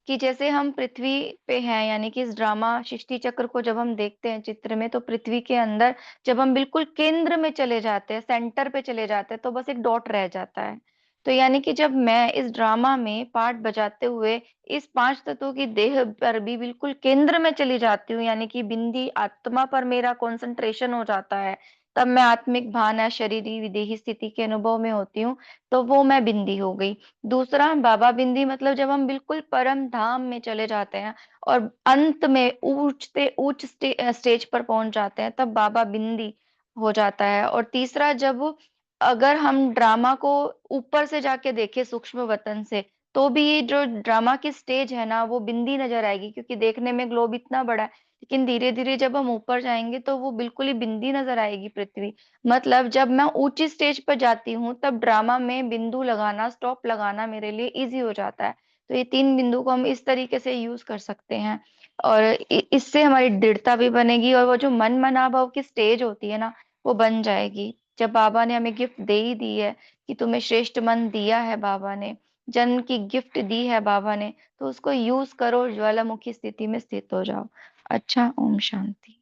कि जैसे हम पृथ्वी पे हैं, यानी कि इस ड्रामा सृष्टि चक्र को जब हम देखते हैं चित्र में, तो पृथ्वी के अंदर जब हम बिल्कुल केंद्र में चले जाते हैं, सेंटर पे चले जाते हैं, तो बस एक डॉट रह जाता है। तो यानी कि जब मैं इस ड्रामा में पार्ट बजाते हुए इस 5 तत्वों की देह पर भी बिल्कुल केंद्र में चली जाती हूँ, यानी कि बिंदी आत्मा पर मेरा कंसंट्रेशन हो जाता है, तब मैं आत्मिक भान शरीरी विदेही स्थिति के अनुभव में होती हूँ, तो वो मैं बिंदी हो गई। दूसरा बाबा बिंदी मतलब जब हम बिल्कुल परम धाम में चले जाते हैं और अंत में उच्च स्टेज पर पहुंच जाते हैं, तब बाबा बिंदी हो जाता है। और तीसरा, जब अगर हम ड्रामा को ऊपर से जाके देखें सूक्ष्म वतन से, तो भी ये जो ड्रामा की स्टेज है ना, वो बिंदी नजर आएगी, क्योंकि देखने में ग्लोब इतना बड़ा है, लेकिन धीरे धीरे जब हम ऊपर जाएंगे तो वो बिल्कुल ही बिंदी नजर आएगी पृथ्वी। मतलब जब मैं ऊंची स्टेज पर जाती हूँ, तब ड्रामा में बिंदु लगाना, स्टॉप लगाना मेरे लिए इजी हो जाता है। तो ये 3 बिंदु को हम इस तरीके से यूज कर सकते हैं, और इससे हमारी दृढ़ता भी बनेगी, और वो जो मन मनाभाव की स्टेज होती है ना, वो बन जाएगी। जब बाबा ने हमें गिफ्ट दे ही दी है कि तुम्हें श्रेष्ठ मन दिया है बाबा ने, जन्म की गिफ्ट दी है बाबा ने, तो उसको यूज करो, ज्वालामुखी स्थिति में स्थित हो जाओ। अच्छा, ओम शांति।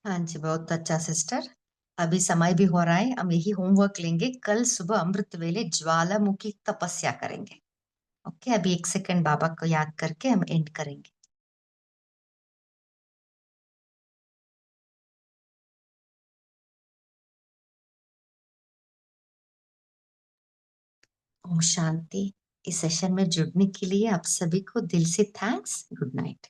हाँ जी, बहुत अच्छा सिस्टर। अभी समय भी हो रहा है, हम यही होमवर्क लेंगे, कल सुबह अमृत वेले ज्वालामुखी तपस्या करेंगे। ओके, अभी 1 सेकंड बाबा को याद करके हम एंड करेंगे। ओम शांति। इस सेशन में जुड़ने के लिए आप सभी को दिल से थैंक्स। Good night.